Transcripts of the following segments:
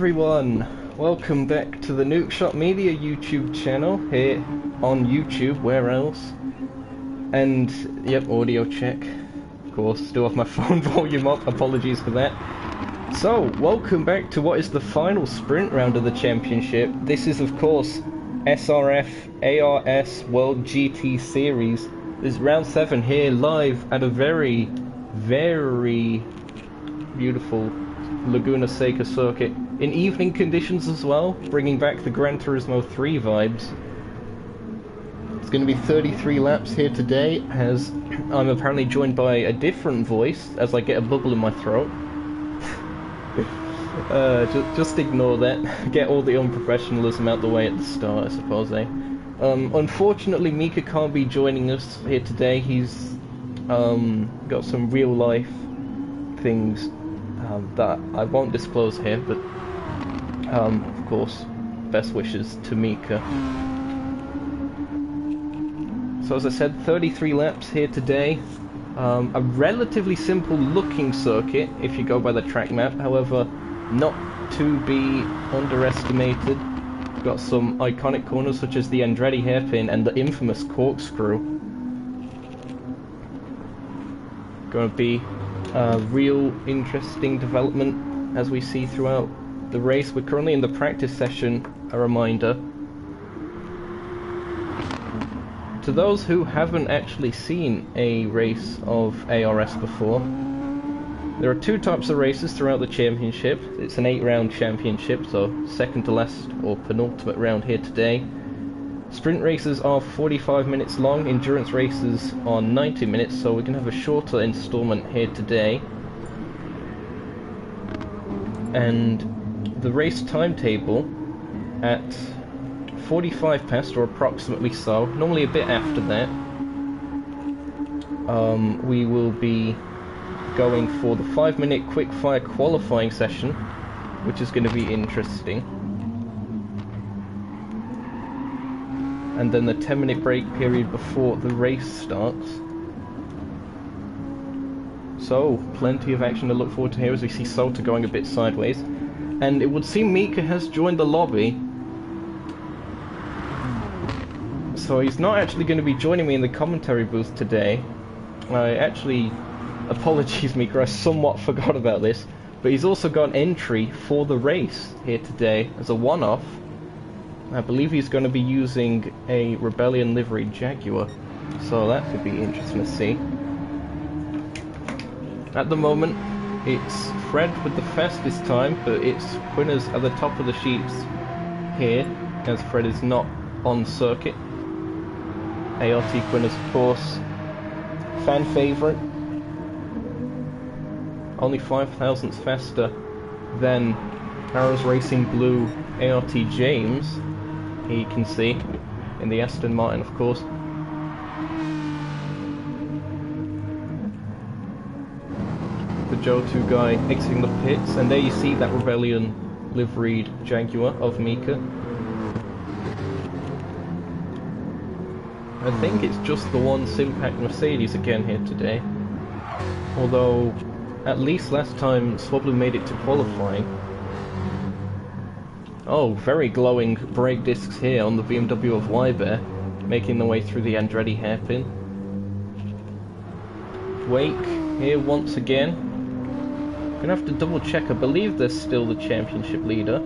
everyone, welcome back to the Nukeshot Media YouTube channel here on YouTube, where else? And yep, audio check, of course, still have my phone volume up, apologies for that. So, welcome back to what is the final sprint round of the championship. This is of course SRF ARS World GT Series. This is round 7 here live at a very, very beautiful Laguna Seca circuit in evening conditions as well, bringing back the Gran Turismo 3 vibes. It's going to be 33 laps here today, as I'm apparently joined by a different voice as I get a bubble in my throat. Just ignore that. Get all the unprofessionalism out the way at the start, I suppose, eh? Unfortunately, Mika can't be joining us here today. He's got some real life things that I won't disclose here, but of course, best wishes to Mika. So as I said, 33 laps here today. A relatively simple looking circuit if you go by the track map, however, not to be underestimated. We've got some iconic corners such as the Andretti hairpin and the infamous corkscrew. Going to be a real interesting development as we see throughout the race. We're currently in the practice session, a reminder. To those who haven't actually seen a race of ARS before, there are 2 types of races throughout the championship. It's an 8-round championship, so second to last or penultimate round here today. Sprint races are 45 minutes long, endurance races are 90 minutes, so we're going to have a shorter installment here today. And the race timetable at 45 past, or approximately so, normally a bit after that, we will be going for the 5-minute quick-fire qualifying session, which is going to be interesting. And then the 10-minute break period before the race starts. So, plenty of action to look forward to here as we see Sota going a bit sideways. And it would seem Mika has joined the lobby. So he's not actually going to be joining me in the commentary booth today. Apologies Mika, I somewhat forgot about this. But he's also got an entry for the race here today as a one-off. I believe he's going to be using a Rebellion livery Jaguar, so that could be interesting to see. At the moment, it's Fred with the fastest time, but it's Quinners at the top of the sheets here, as Fred is not on circuit. ART Quinners, of course, fan favourite. Only 5 thousandths faster than ARS Racing Blue ART James. Here you can see, in the Aston Martin, of course. The Joe 2 guy exiting the pits, and there you see that Rebellion liveried Jaguar of Mika. I think it's just the one Simpac Mercedes again here today. Although, at least last time Swablu made it to qualifying. Oh, very glowing brake discs here on the BMW of Wybear, making their way through the Andretti hairpin. Wake here once again. Gonna have to double check, I believe they're still the championship leader.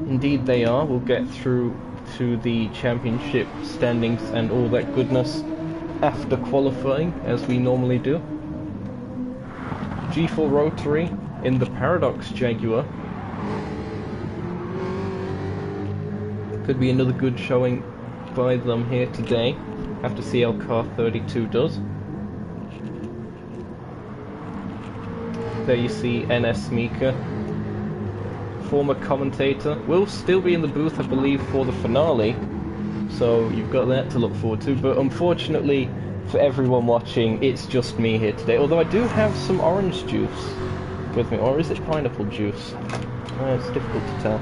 Indeed they are. We'll get through to the championship standings and all that goodness after qualifying, as we normally do. G4 Rotary in the Paradox Jaguar. Could be another good showing by them here today. Have to see how car 32 does. There you see NS Mika, former commentator. Will still be in the booth, I believe, for the finale. So you've got that to look forward to. But unfortunately for everyone watching, it's just me here today. Although I do have some orange juice with me. Or is it pineapple juice? It's difficult to tell.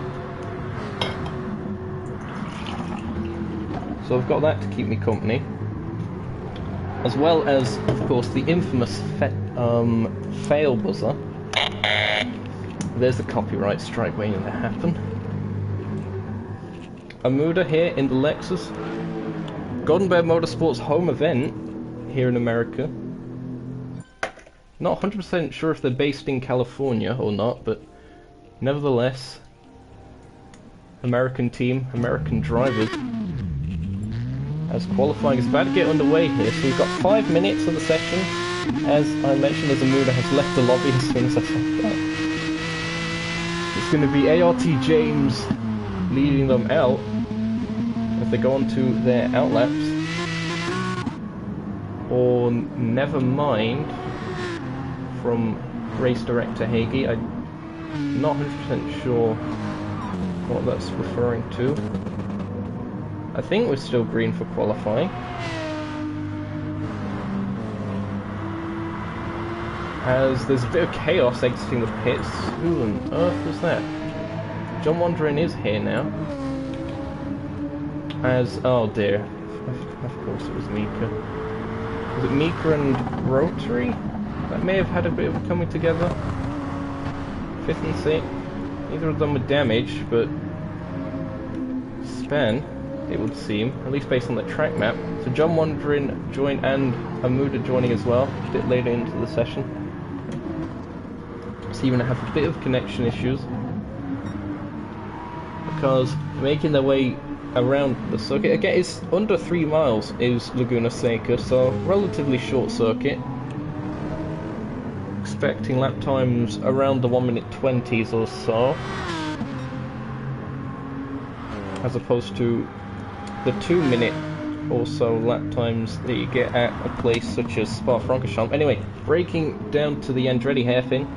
So I've got that to keep me company, as well as, of course, the infamous fail buzzer. There's the copyright strike waiting to happen. Amuda here in the Lexus. Golden Bear Motorsport's home event here in America. Not 100% sure if they're based in California or not, but nevertheless, American team, American drivers. As qualifying is about to get underway here, so we've got 5 minutes of the session. As I mentioned, as Amuda has left the lobby as soon as I said that. It's going to be ART James leading them out as they go on to their outlaps. Or Never Mind from race director Hagee. I'm not 100% sure what that's referring to. I think we're still green for qualifying. As there's a bit of chaos exiting the pits. Who on earth was that? John Wandering is here now. As, oh dear, of course it was Mika. Was it Mika and Rotary? That may have had a bit of a coming together. 5th and 6th. Neither of them were damaged, but Span, it would seem, at least based on the track map. So John Wandering joined and Amuda joining as well, a bit later into the session. So you're going to have a bit of connection issues, because making their way around the circuit, again it's under 3 miles is Laguna Seca, so relatively short circuit. Expecting lap times around the 1:20s or so, as opposed to the 2-minute or so lap times that you get at a place such as Spa-Francorchamps. Anyway, braking down to the Andretti hairpin,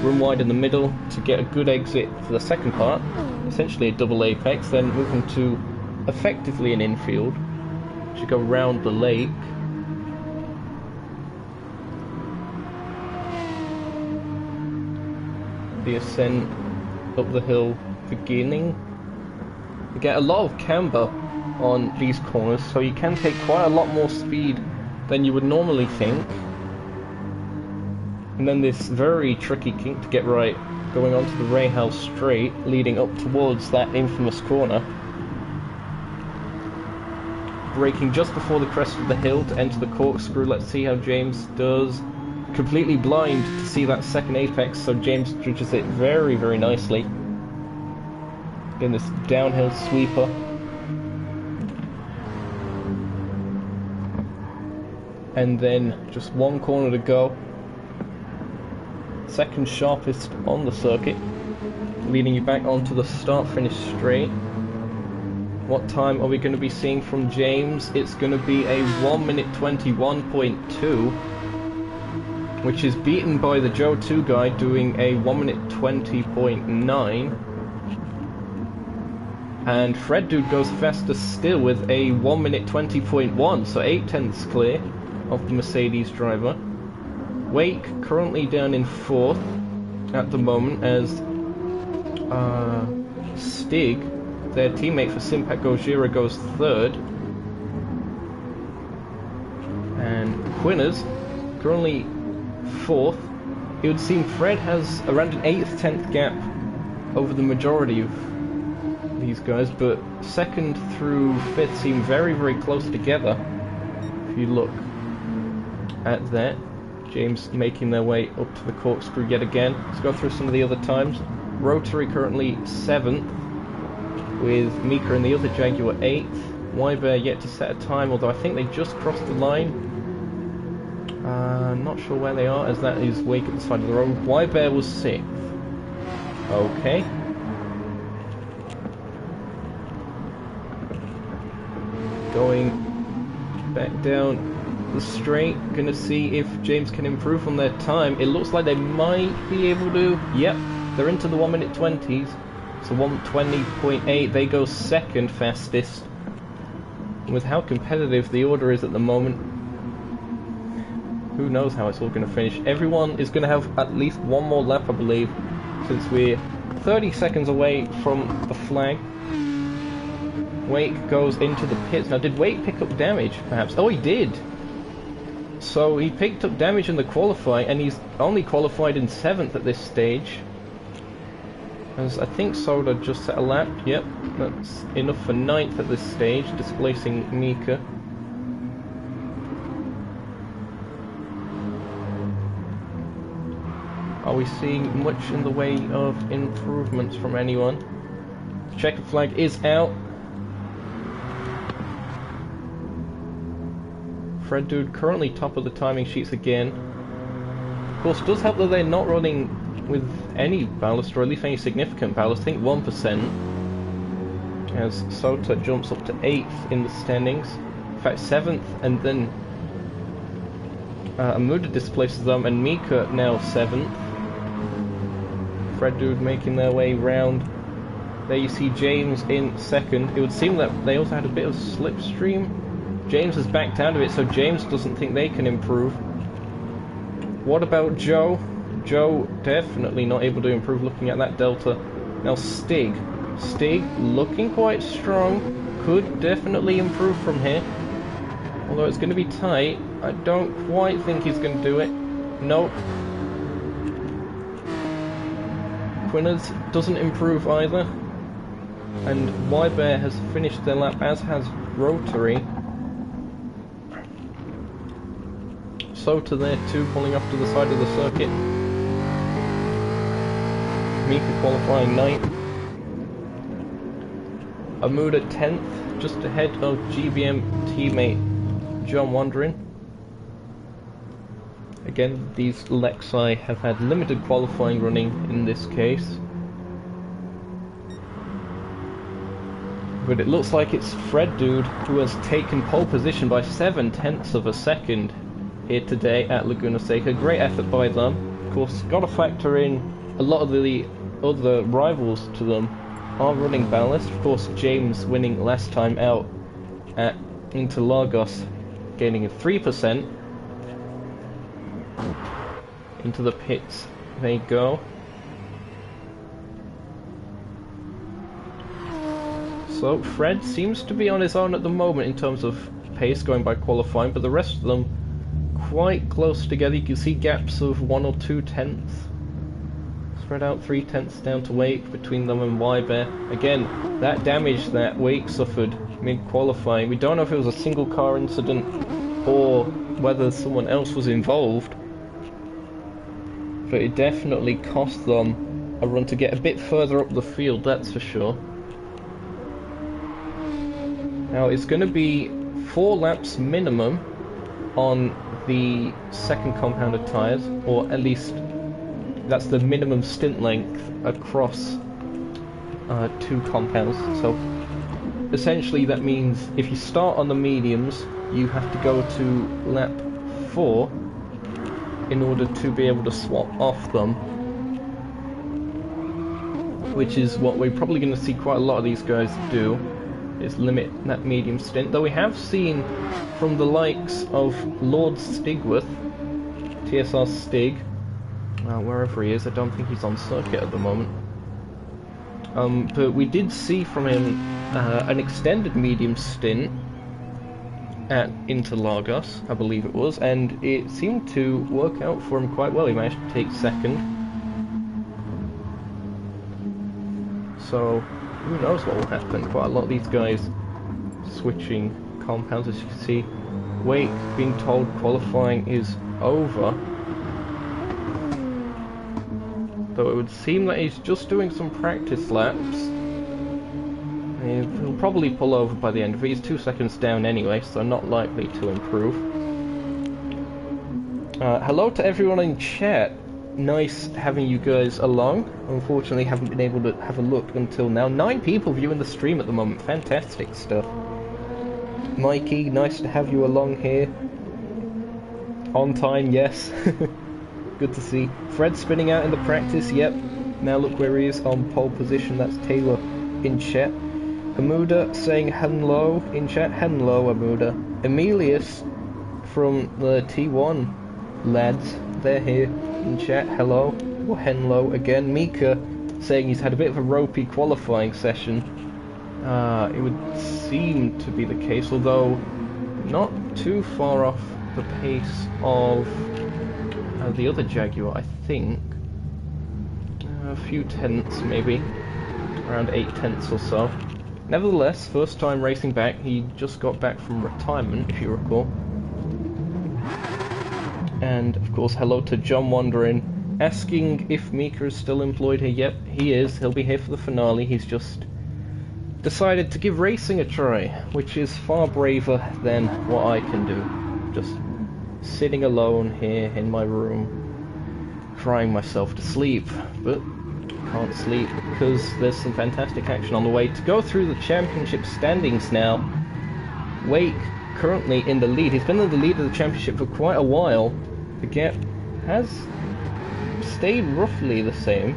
run wide in the middle to get a good exit for the second part, essentially a double apex, then moving to effectively an infield to go round the lake. The ascent up the hill beginning. You get a lot of camber on these corners, so you can take quite a lot more speed than you would normally think. And then this very tricky kink to get right, going onto the Rahal straight, leading up towards that infamous corner. Braking just before the crest of the hill to enter the corkscrew. Let's see how James does. Completely blind to see that second apex, so James judges it very, very nicely. In this downhill sweeper. And then just one corner to go. Second sharpest on the circuit, leading you back onto the start-finish straight. What time are we going to be seeing from James? It's going to be a 1:21.2, which is beaten by the Joe 2 guy doing a 1:20.9. And Fred Dude goes faster still with a 1:20.1, so 8/10ths clear of the Mercedes driver. Wake currently down in 4th at the moment, as Stig, their teammate for Simpak Gojira, goes 3rd. And Quinners currently 4th. It would seem Fred has around an 8/10th gap over the majority of these guys, but 2nd through 5th seem very, very close together. If you look at that. James making their way up to the corkscrew yet again. Let's go through some of the other times. Rotary currently 7th, with Mika and the other Jaguar 8th. Y-Bear yet to set a time, although I think they just crossed the line. Not sure where they are, as that is Wake at the side of the road. Y-Bear was 6th. Okay. Going back down the straight, gonna see if James can improve on their time. It looks like they might be able to. Yep, they're into the 1:20s, so 1:20.8. They go 2nd fastest. And with how competitive the order is at the moment, who knows how it's all gonna finish. Everyone is gonna have at least one more lap, I believe, since we're 30 seconds away from the flag. Wake goes into the pits. Now, did Wake pick up damage, perhaps? Oh, he did! So he picked up damage in the qualifying, and he's only qualified in 7th at this stage. As I think Soda just set a lap. Yep, that's enough for 9th at this stage, displacing Mika. Are we seeing much in the way of improvements from anyone? The checkered flag is out. Fred Dude currently top of the timing sheets again. Of course, it does help that they're not running with any ballast, or at least any significant ballast. I think 1%. As Sota jumps up to 8th in the standings. In fact, 7th, and then Amuda displaces them, and Mika now 7th. Fred Dude making their way round. There you see James in 2nd. It would seem that they also had a bit of slipstream. James has backed out of it, so James doesn't think they can improve. What about Joe? Joe definitely not able to improve looking at that delta. Now Stig. Stig looking quite strong. Could definitely improve from here. Although it's going to be tight. I don't quite think he's going to do it. Nope. Quinners doesn't improve either. And Y-Bear has finished their lap, as has Rotary. Sota there too, pulling off to the side of the circuit. Mika qualifying 9th. Amuda 10th, just ahead of GBM teammate John Wandering. Again, these Lexi have had limited qualifying running in this case. But it looks like it's Fred Dude who has taken pole position by 7/10 of a second here today at Laguna Seca. Great effort by them. Of course, got to factor in a lot of the other rivals to them are running ballast. Of course, James winning last time out at Interlagos, gaining a 3%. Into the pits they go. So Fred seems to be on his own at the moment in terms of pace going by qualifying, but the rest of them quite close together. You can see gaps of 1 or 2 tenths. Spread out 3 tenths down to Wake between them and Y-Bear. Again, that damage that Wake suffered mid-qualifying, we don't know if it was a single car incident or whether someone else was involved, but it definitely cost them a run to get a bit further up the field, that's for sure. Now it's going to be 4 laps minimum on the second compounded tyres, or at least that's the minimum stint length across 2 compounds. So essentially that means if you start on the mediums, you have to go to lap 4 in order to be able to swap off them, which is what we're probably going to see quite a lot of these guys do, is limit that medium stint. Though we have seen from the likes of Lord Stigworth, TSR Stig, wherever he is, I don't think he's on circuit at the moment, but we did see from him an extended medium stint at Interlagos, I believe it was, and it seemed to work out for him quite well. He managed to take 2nd. So who knows what will happen. Quite a lot of these guys switching compounds, as you can see. Wake being told qualifying is over, though it would seem that he's just doing some practice laps. He'll probably pull over by the end of it. He's 2 seconds down anyway, so not likely to improve. Hello to everyone in chat. Nice having you guys along. Unfortunately, haven't been able to have a look until now. 9 people viewing the stream at the moment. Fantastic stuff. Mikey, nice to have you along here. On time, yes. Good to see. Fred spinning out in the practice, yep. Now look where he is on pole position. That's Taylor in chat. Amuda saying hello in chat. Hello, Amuda. Emilius from the T1 lads, they're here in chat. Hello, or hello again. Mika saying he's had a bit of a ropey qualifying session. It would seem to be the case, although not too far off the pace of the other Jaguar, I think. few tenths maybe, around 8 tenths or so. Nevertheless, first time racing back, he just got back from retirement, if you recall. And of course, hello to John Wandering, asking if Mika is still employed here. Yep, he is. He'll be here for the finale. He's just decided to give racing a try, which is far braver than what I can do. Just sitting alone here in my room, crying myself to sleep, but can't sleep because there's some fantastic action on the way. To go through the championship standings now, Wake currently in the lead. He's been in the lead of the championship for quite a while. The gap has stayed roughly the same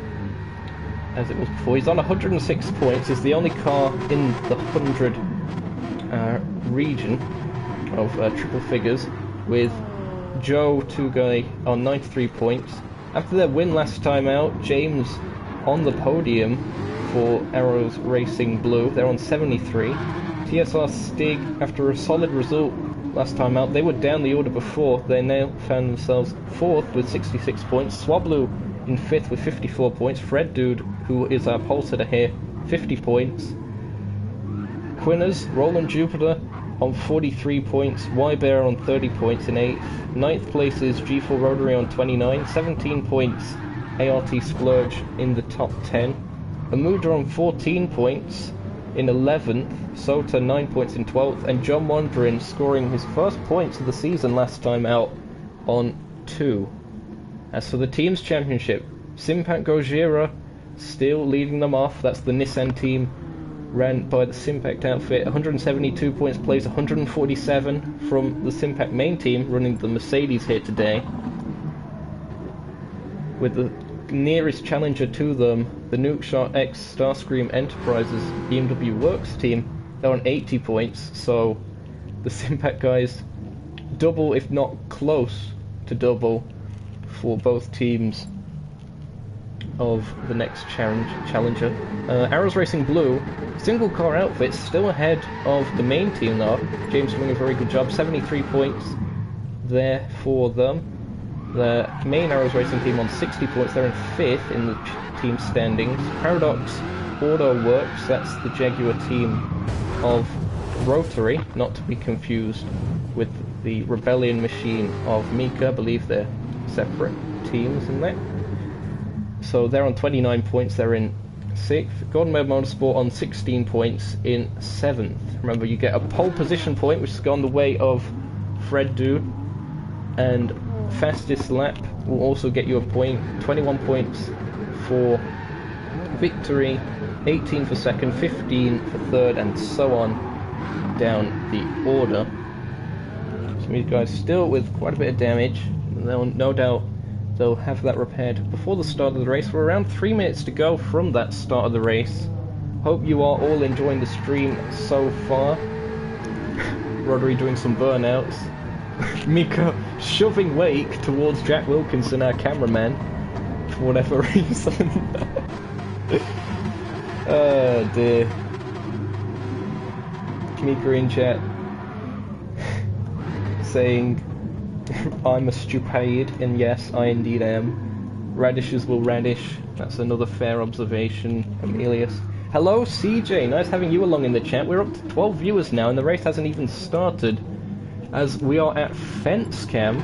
as it was before. He's on 106 points. He's the only car in the 100 region of triple figures, with Joe Tugay on 93 points. After their win last time out, James on the podium for Arrows Racing Blue. They're on 73. TSR Stig, after a solid result last time out, they were down the order before. They now found themselves 4th with 66 points. Swablu in 5th with 54 points. Fred Dude, who is our pole sitter here, 50 points. Quinners, Roland Jupiter on 43 points. Y-Bear on 30 points in 8th. 9th place is G4 Rotary on 29. 17 points, ART Splurge in the top 10. Amuda on 14 points in 11th. Sota 9 points in 12th. And John Wandering scoring his first points of the season last time out on 2. As for the team's championship, Simpak Gojira still leading them off. That's the Nissan team, ran by the Simpak outfit. 172 points, plays 147 from the Simpak main team, running the Mercedes here today. With the nearest challenger to them, the Nukeshot X Starscream Enterprises BMW Works team, they're on 80 points, so the Simpak guys double, if not close to double, for both teams of the next challenger. Arrows Racing Blue, single car outfit, still ahead of the main team though. James doing a very good job, 73 points there for them. The main Arrows Racing team on 60 points, they're in 5th in the team standings. Paradox Auto Works, that's the Jaguar team of Rotary, not to be confused with the Rebellion machine of Mika. I believe they're separate teams in that. So they're on 29 points, they're in 6th. Golden Mode Motorsport on 16 points in 7th. Remember, you get a pole position point, which has gone the way of Fred Dude, and fastest lap will also get you a point. 21 points for victory, 18 for second, 15 for third, and so on down the order. So these guys still with quite a bit of damage. They'll no doubt they'll have that repaired before the start of the race. We're around 3 minutes to go from that start of the race. Hope you are all enjoying the stream so far. Rodri doing some burnouts. Mika shoving Wake towards Jack Wilkinson, our cameraman, for whatever reason. Oh dear. Mika in chat saying, I'm a stupid, and yes, I indeed am. Radishes will radish. That's another fair observation. Emilius. Hello, CJ. Nice having you along in the chat. We're up to 12 viewers now, and the race hasn't even started, as we are at Fence Cam,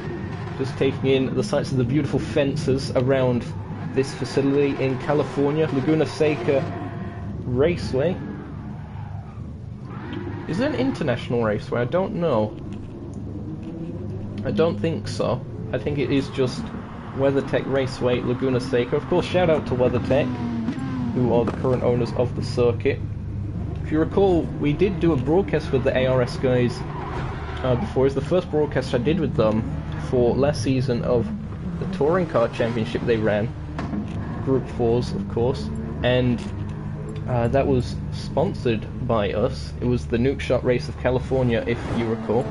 just taking in the sights of the beautiful fences around this facility in California. Laguna Seca Raceway. Is it an international raceway? I don't know. I don't think so. I think it is just WeatherTech Raceway, Laguna Seca. Of course, shout out to WeatherTech, who are the current owners of the circuit. If you recall, we did do a broadcast with the ARS guys before. It's the first broadcast I did with them for last season of the Touring Car Championship they ran. Group 4s, of course. And that was sponsored by us. It was the Nukeshot Race of California, if you recall.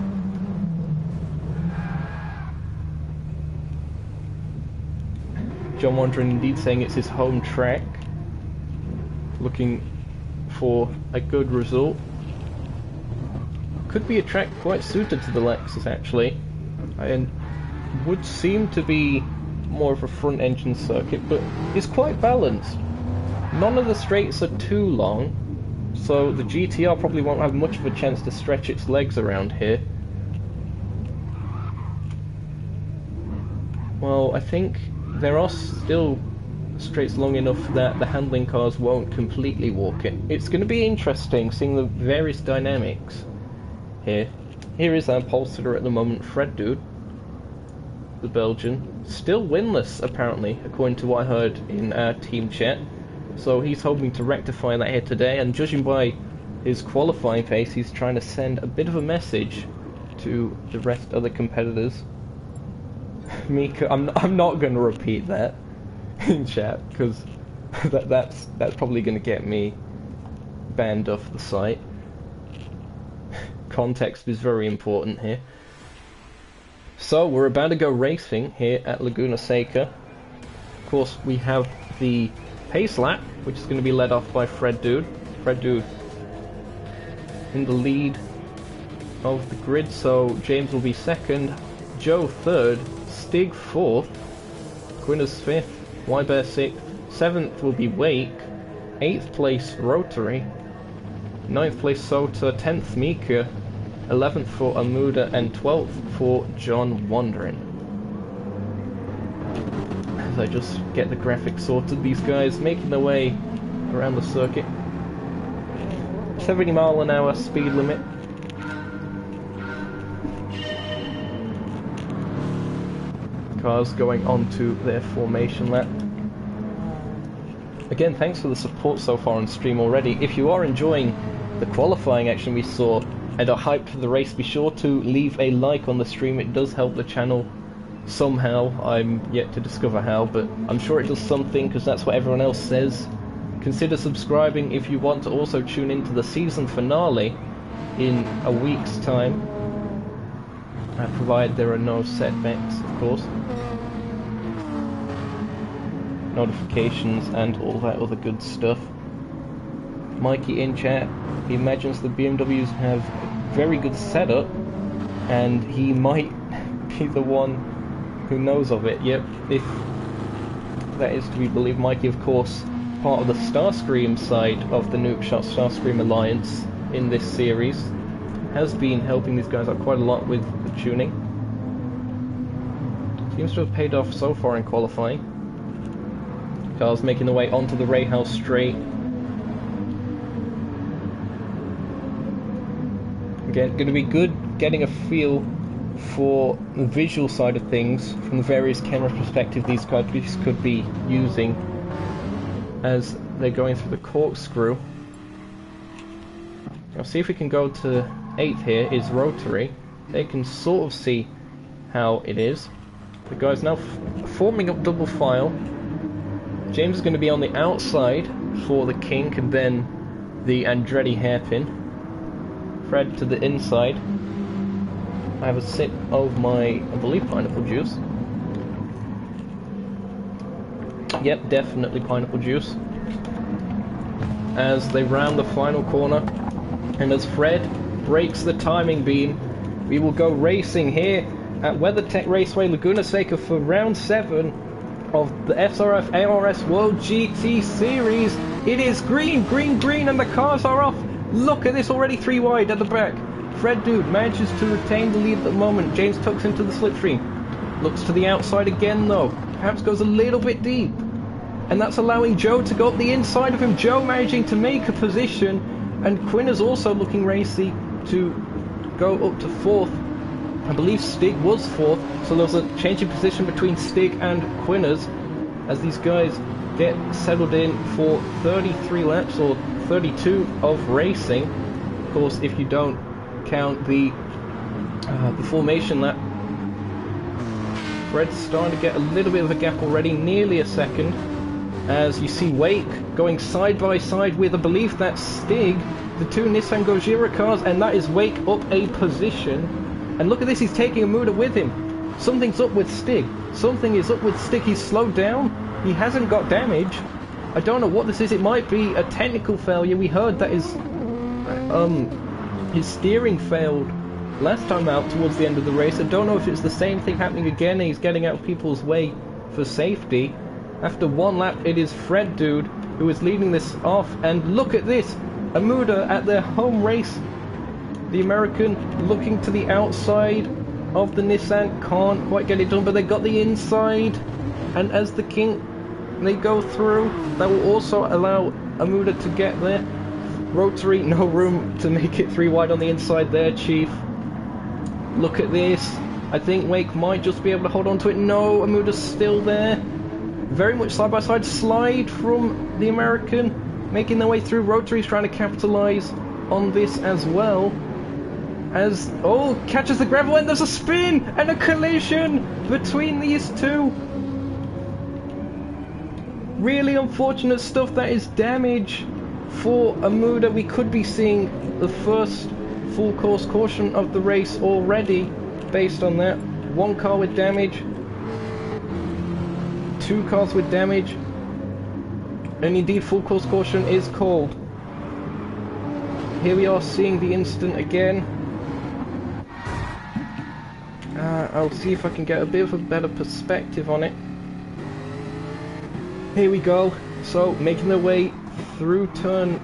John Wandering indeed saying it's his home track. Looking for a good result. Could be a track quite suited to the Lexus, actually. And would seem to be more of a front engine circuit, but it's quite balanced. None of the straights are too long, so the GTR probably won't have much of a chance to stretch its legs around here. Well, I think there are still straights long enough that the handling cars won't completely walk it. It's going to be interesting seeing the various dynamics here. Here is our pole sitter at the moment, Fred Dude, the Belgian. Still winless, apparently, according to what I heard in our team chat. So he's hoping to rectify that here today, and judging by his qualifying pace, he's trying to send a bit of a message to the rest of the competitors. Mika, I'm not going to repeat that in chat, because that's probably going to get me banned off the site. Context is very important here. So we're about to go racing here at Laguna Seca. Of course, we have the pace lap, which is going to be led off by Fred Dude. Fred Dude in the lead of the grid, so James will be second, Joe third, Stig fourth, Quinners fifth, Wybear sixth, seventh will be Wake, eighth place Rotary, ninth place Sota, 10th Mika, 11th for Amuda, and 12th for John Wandering. As I just get the graphics sorted, these guys making their way around the circuit. 70 mile an hour speed limit. Cars going on to their formation lap. Again, thanks for the support so far on stream already. If you are enjoying the qualifying action we saw and are hyped for the race, be sure to leave a like on the stream. It does help the channel somehow. I'm yet to discover how, but I'm sure it does something, because that's what everyone else says. Consider subscribing if you want to also tune into the season finale in a week's time, provided there are no setbacks, of course. Notifications and all that other good stuff. Mikey in chat, he imagines the BMWs have very good setup, and he might be the one who knows of it. Yep, if that is to be believed. Mikey, of course, part of the Starscream side of the Nukeshot Starscream Alliance in this series, has been helping these guys out quite a lot with the tuning. Seems to have paid off so far in qualifying. Cars making their way onto the Ray House straight. Again, going to be good getting a feel for the visual side of things from the various camera perspectives these guys could be using as they're going through the corkscrew. Now see if we can go to 8th here is Rotary. They can sort of see how it is. The guy's now forming up double file. James is going to be on the outside for the kink and then the Andretti hairpin. Fred to the inside. I have a sip of my, I believe, pineapple juice. Yep, definitely pineapple juice. As they round the final corner, and as Fred breaks the timing beam, we will go racing here at WeatherTech Raceway Laguna Seca for round 7 of the SRF ARS World GT Series. It is green, green, green, and the cars are off. Look at this, already 3 wide at the back. Fred Dude manages to retain the lead at the moment. James tucks into the slipstream. Looks to the outside again though. Perhaps goes a little bit deep. And that's allowing Joe to go up the inside of him. Joe managing to make a position. And Quinn is also looking racy to go up to 4th. I believe Stig was 4th. So there's a change in position between Stig and Quinners as these guys get settled in for 33 laps or 32 of racing. Of course, if you don't count the formation lap. Fred's starting to get a little bit of a gap already, nearly a second, as you see Wake going side by side with, I believe that's Stig, the 2 Nissan Gojira cars, and that is Wake up a position. And look at this, he's taking a Muda with him. Something's up with Stig. Something is up with Stig. He's slowed down. He hasn't got damage. I don't know what this is. It might be a technical failure. We heard that his steering failed last time out towards the end of the race. I don't know if it's the same thing happening again and he's getting out of people's way for safety. After one lap, it is Fred Dude who is leading this off, and look at this! Amuda at their home race. The American looking to the outside of the Nissan, can't quite get it done, but they got the inside, and as the King, they go through. That will also allow Amuda to get there. Rotary, no room to make it 3 wide on the inside there, Chief. Look at this. I think Wake might just be able to hold on to it. No, Amuda's still there. Very much side by side slide from the American, making their way through. Rotary's trying to capitalize on this as well. As, oh, catches the gravel, and there's a spin and a collision between these two. Really unfortunate stuff. That is damage for Amuda. We could be seeing the first full course caution of the race already based on that. 1 car with damage, 2 cars with damage, and indeed full course caution is called. Here we are seeing the incident again. I'll see if I can get a bit of a better perspective on it. Here we go. So, making their way through turn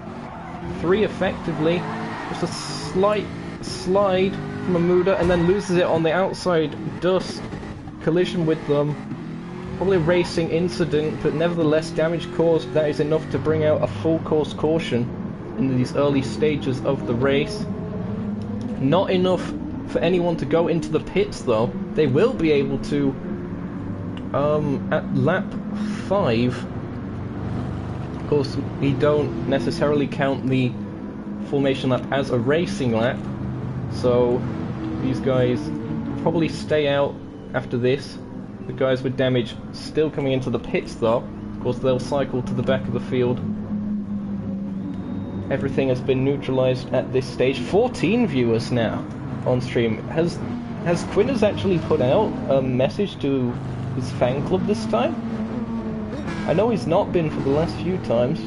3 effectively. Just a slight slide from Amuda, and then loses it on the outside. Dust. Collision with them. Probably a racing incident, but nevertheless damage caused. That is enough to bring out a full course caution in these early stages of the race. Not enough for anyone to go into the pits though. They will be able to at lap 5. Of course, we don't necessarily count the formation lap as a racing lap, so these guys probably stay out after this. The guys with damage still coming into the pits though. Of course, they'll cycle to the back of the field. Everything has been neutralized at this stage. 14 viewers now on stream. Has Quinners actually put out a message to his fan club this time? I know he's not been for the last few times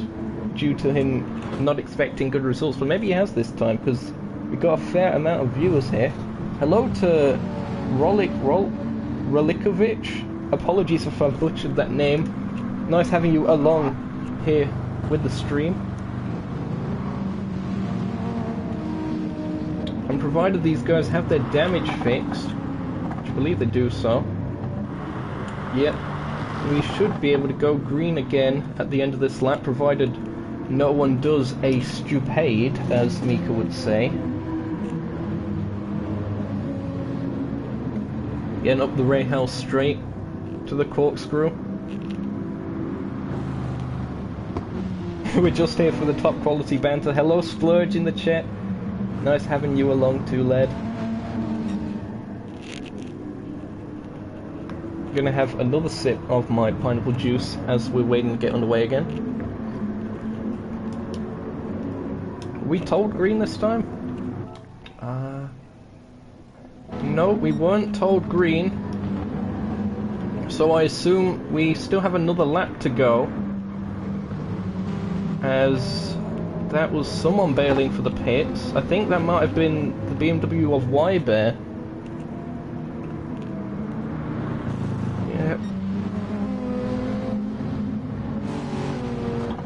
due to him not expecting good results, but maybe he has this time, because we've got a fair amount of viewers here. Hello to Rolikovic. Apologies if I butchered that name. Nice having you along here with the stream. And provided these guys have their damage fixed, which I believe they do so, yep, we should be able to go green again at the end of this lap, provided no one does a stupade, as Mika would say. Getting up the Rahal straight to the corkscrew. We're just here for the top quality banter. Hello Splurge in the chat. Nice having you along too, lad. Gonna have another sip of my pineapple juice as we're waiting to get underway again. Were we told green this time? No, we weren't told green. So I assume we still have another lap to go, as that was someone bailing for the pits. I think that might have been the BMW of Y-Bear. Yep.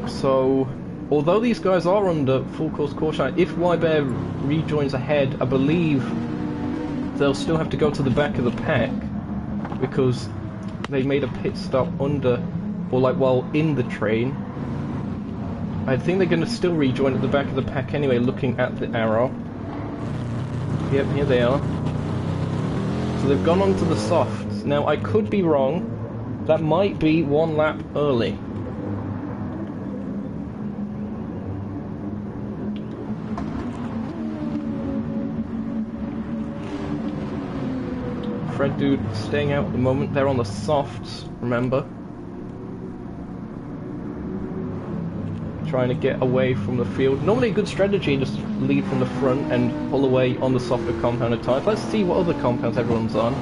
So, although these guys are under full course caution, if Y-Bear rejoins ahead, I believe they'll still have to go to the back of the pack, because they made a pit stop under, or like while in the train. I think they're going to still rejoin at the back of the pack anyway, looking at the arrow. Yep, here they are. So they've gone on to the softs. Now, I could be wrong. That might be 1 lap early. Fred Dude staying out at the moment. They're on the softs, remember. Trying to get away from the field. Normally a good strategy, just lead from the front and pull away on the softer compounded tyres. Let's see what other compounds everyone's on.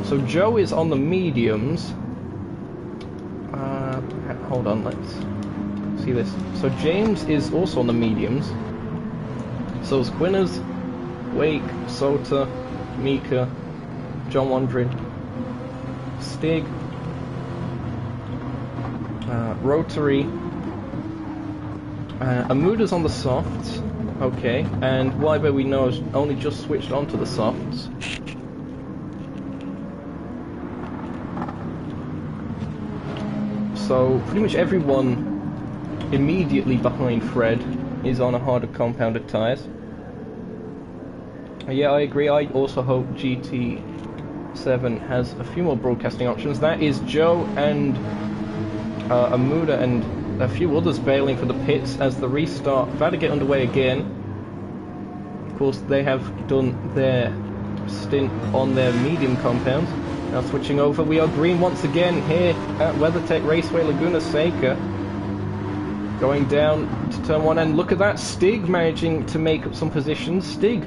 So Joe is on the mediums. Hold on, let's see this. So James is also on the mediums. So is Quinners, Wake, Sota, Mika, John Wandering, Stig, Rotary. Amuda's on the softs. Okay, and Wyber we know has only just switched onto the softs. So pretty much everyone immediately behind Fred is on a harder compounded tyres. Yeah, I agree. I also hope GT7 has a few more broadcasting options. That is Joe and Amuda and a few others bailing for the pits as the restart about to get underway again. Of course, they have done their stint on their medium compounds. Now switching over, we are green once again here at WeatherTech Raceway Laguna Seca. Going down to turn 1, and look at that, Stig managing to make up some positions. Stig,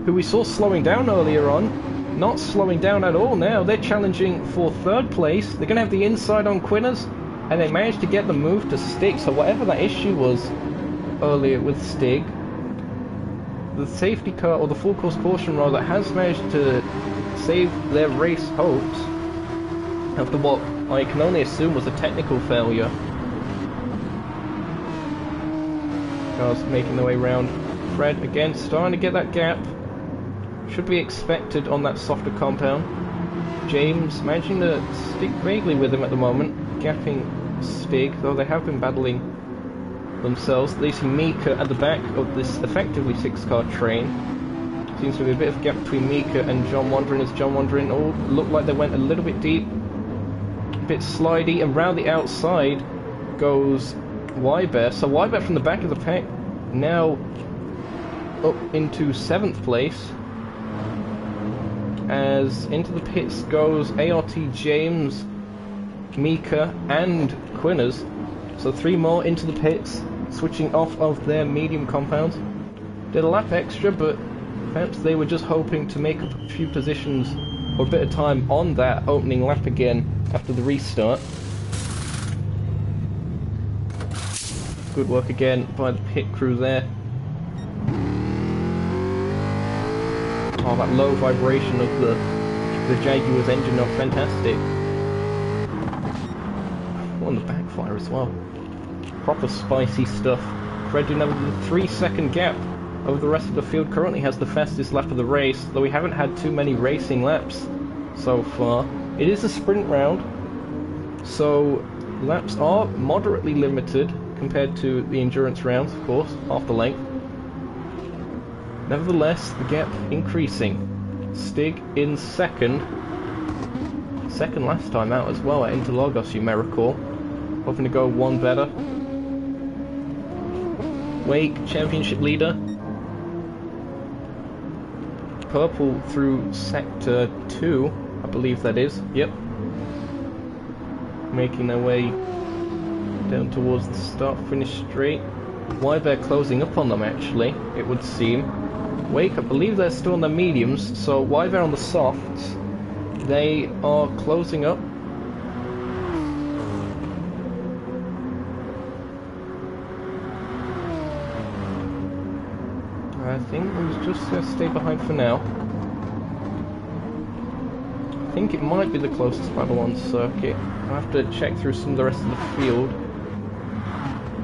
who we saw slowing down earlier on, not slowing down at all now. They're challenging for 3rd place. They're going to have the inside on Quinners, and they managed to get the move to Stig. So whatever that issue was earlier with Stig, the safety car, or the full course caution rather, has managed to save their race hopes after what I can only assume was a technical failure. Cars making their way round. Fred again starting to get that gap. Should be expected on that softer compound. James managing to stick vaguely with him at the moment, gapping Stig, though they have been battling themselves. They see Mika at the back of this effectively 6-car train. Seems to be a bit of a gap between Mika and John Wandering, as John Wandering all looked like they went a little bit deep, a bit slidey, and round the outside goes Wyber. So Wyber from the back of the pack now up into 7th place, as into the pits goes ART, James, Mika and Quinners. So 3 more into the pits, switching off of their medium compounds. Did a lap extra, but perhaps they were just hoping to make up a few positions or a bit of time on that opening lap again after the restart. Good work again by the pit crew there. Oh, that low vibration of the Jaguar's engine note, fantastic. On the backfire as well. Proper spicy stuff. Fred doing that with a 3-second gap over the rest of the field. Currently has the fastest lap of the race, though we haven't had too many racing laps so far. It is a sprint round, so laps are moderately limited compared to the endurance rounds, of course, half the length. Nevertheless, the gap increasing. Stig in 2nd. 2nd last time out as well at Interlagos, you may recall. Hoping to go 1 better. Wake, championship leader. Purple through sector 2, I believe that is. Yep. Making their way down towards the start-finish straight. Wyber closing up on them, actually, it would seem. Wake, I believe they're still on their mediums, so Wyber on the softs. They are closing up. I think it was just going to stay behind for now. I think it might be the closest battle on circuit. I'll have to check through some of the rest of the field.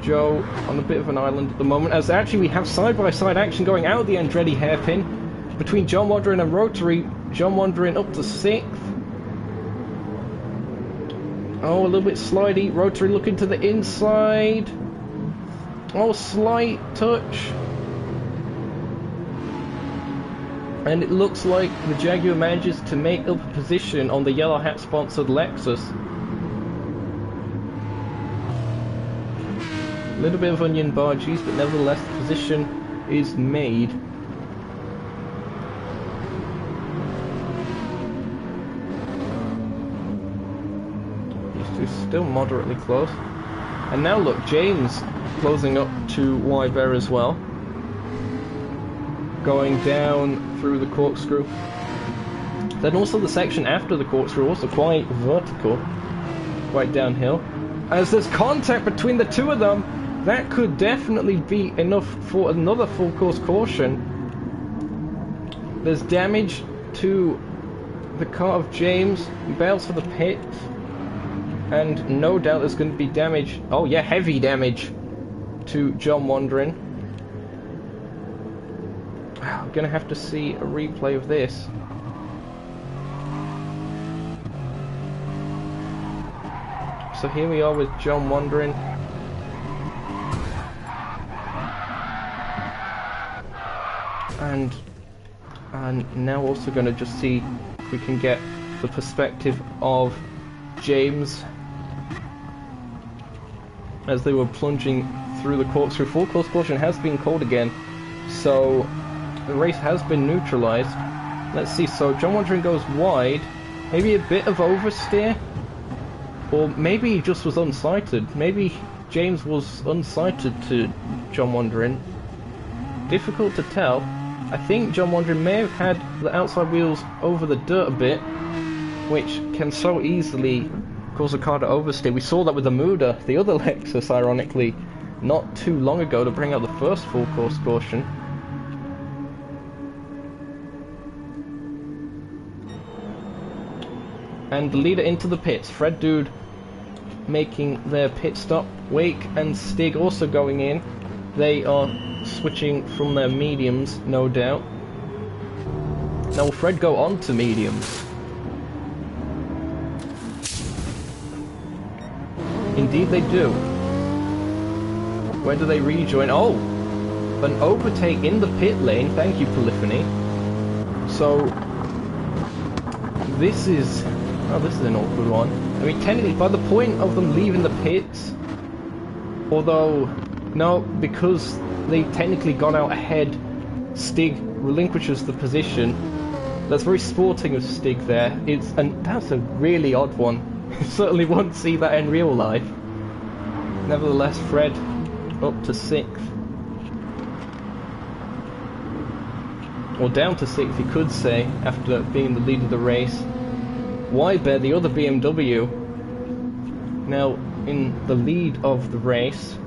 Joe on a bit of an island at the moment, as actually we have side-by-side action going out of the Andretti hairpin between John Wandering and Rotary. John Wandering up to 6th. Oh, a little bit slidey. Rotary looking to the inside. Oh, slight touch. And it looks like the Jaguar manages to make up a position on the Yellow Hat sponsored Lexus. A little bit of onion barges, but nevertheless the position is made. These two still moderately close. And now look, James closing up to Wyber as well. Going down through the corkscrew. Then also the section after the corkscrew, also quite vertical, quite downhill. As there's contact between the two of them, that could definitely be enough for another full course caution. There's damage to the car of James. He bails for the pit. And no doubt there's going to be damage. Oh yeah, heavy damage to John Wandering. I'm going to have to see a replay of this. So here we are with John Wandering. And now also going to just see if we can get the perspective of James as they were plunging through the corkscrew. Full course caution has been called again, so the race has been neutralized. Let's see, so John Wandering goes wide, maybe a bit of oversteer, or maybe he just was unsighted. Maybe James was unsighted to John Wandering. Difficult to tell. I think John Wandering may have had the outside wheels over the dirt a bit, which can so easily cause a car to oversteer. We saw that with the Muda, the other Lexus, ironically, not too long ago to bring out the first full course caution. And the leader into the pits, Fred Dude making their pit stop. Wake and Stig also going in. They are switching from their mediums, no doubt. Now will Fred go on to mediums? Indeed they do. Where do they rejoin? Oh! An overtake in the pit lane. Thank you, Polyphony. So this is... oh, this is an awkward one. I mean, technically, by the point of them leaving the pits, although, no, because they technically got out ahead, Stig relinquishes the position. That's very sporting of Stig there. And that's a really odd one. You certainly won't see that in real life. Nevertheless, Fred up to 6th. Or down to 6th, you could say, after being the lead of the race. Wybear, the other BMW, now in the lead of the race.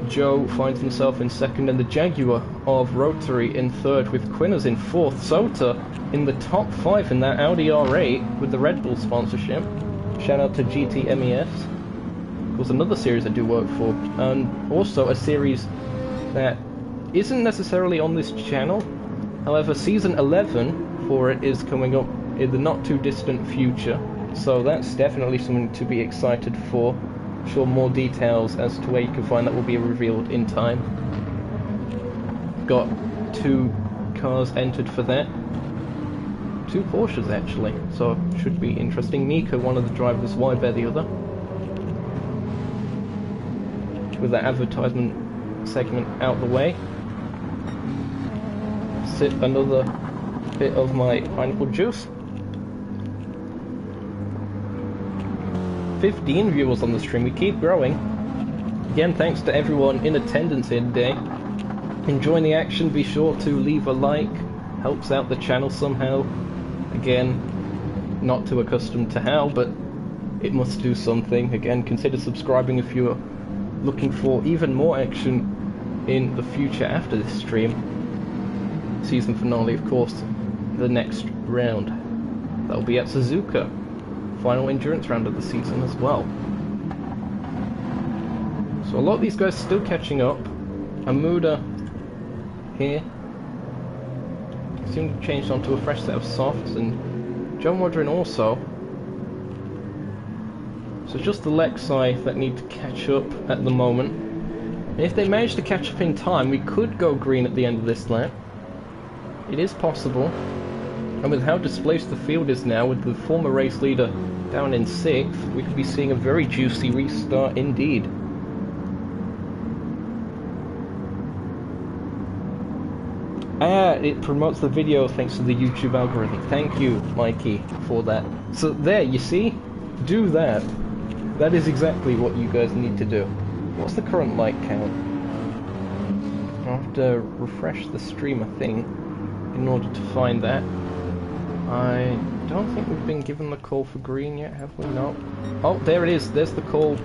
Joe finds himself in 2nd, and the Jaguar of Rotary in 3rd, with Quinners in 4th. Sota in the top 5 in that Audi R8 with the Red Bull sponsorship. Shout out to GTMES. Was another series I do work for, and also a series that isn't necessarily on this channel. However, season 11 for it is coming up in the not too distant future, so that's definitely something to be excited for. I'm sure more details as to where you can find that will be revealed in time. Got 2 cars entered for that. 2 Porsches actually, so should be interesting. Mika, one of the drivers, Wybear the other. With that advertisement segment out the way. Sip another bit of my pineapple juice. 15 viewers on the stream, we keep growing. Again, thanks to everyone in attendance here today. Enjoying the action, be sure to leave a like, helps out the channel somehow. Again, not too accustomed to how, but it must do something. Again, consider subscribing if you're looking for even more action in the future after this stream. Season finale, of course, the next round. That'll be at Suzuka. Final endurance round of the season as well. So a lot of these guys still catching up. Amuda here. Seem to have changed onto a fresh set of softs, and John Wandering also. So it's just the Lexi that need to catch up at the moment. And if they manage to catch up in time, we could go green at the end of this lap. It is possible. And with how displaced the field is now, with the former race leader down in 6th, we could be seeing a very juicy restart indeed. It promotes the video thanks to the YouTube algorithm. Thank you, Mikey, for that. So there, you see? Do that. That is exactly what you guys need to do. What's the current like count? I'll have to refresh the stream, I think, in order to find that. I don't think we've been given the call for green yet, have we? No. Oh, there it is. There's the call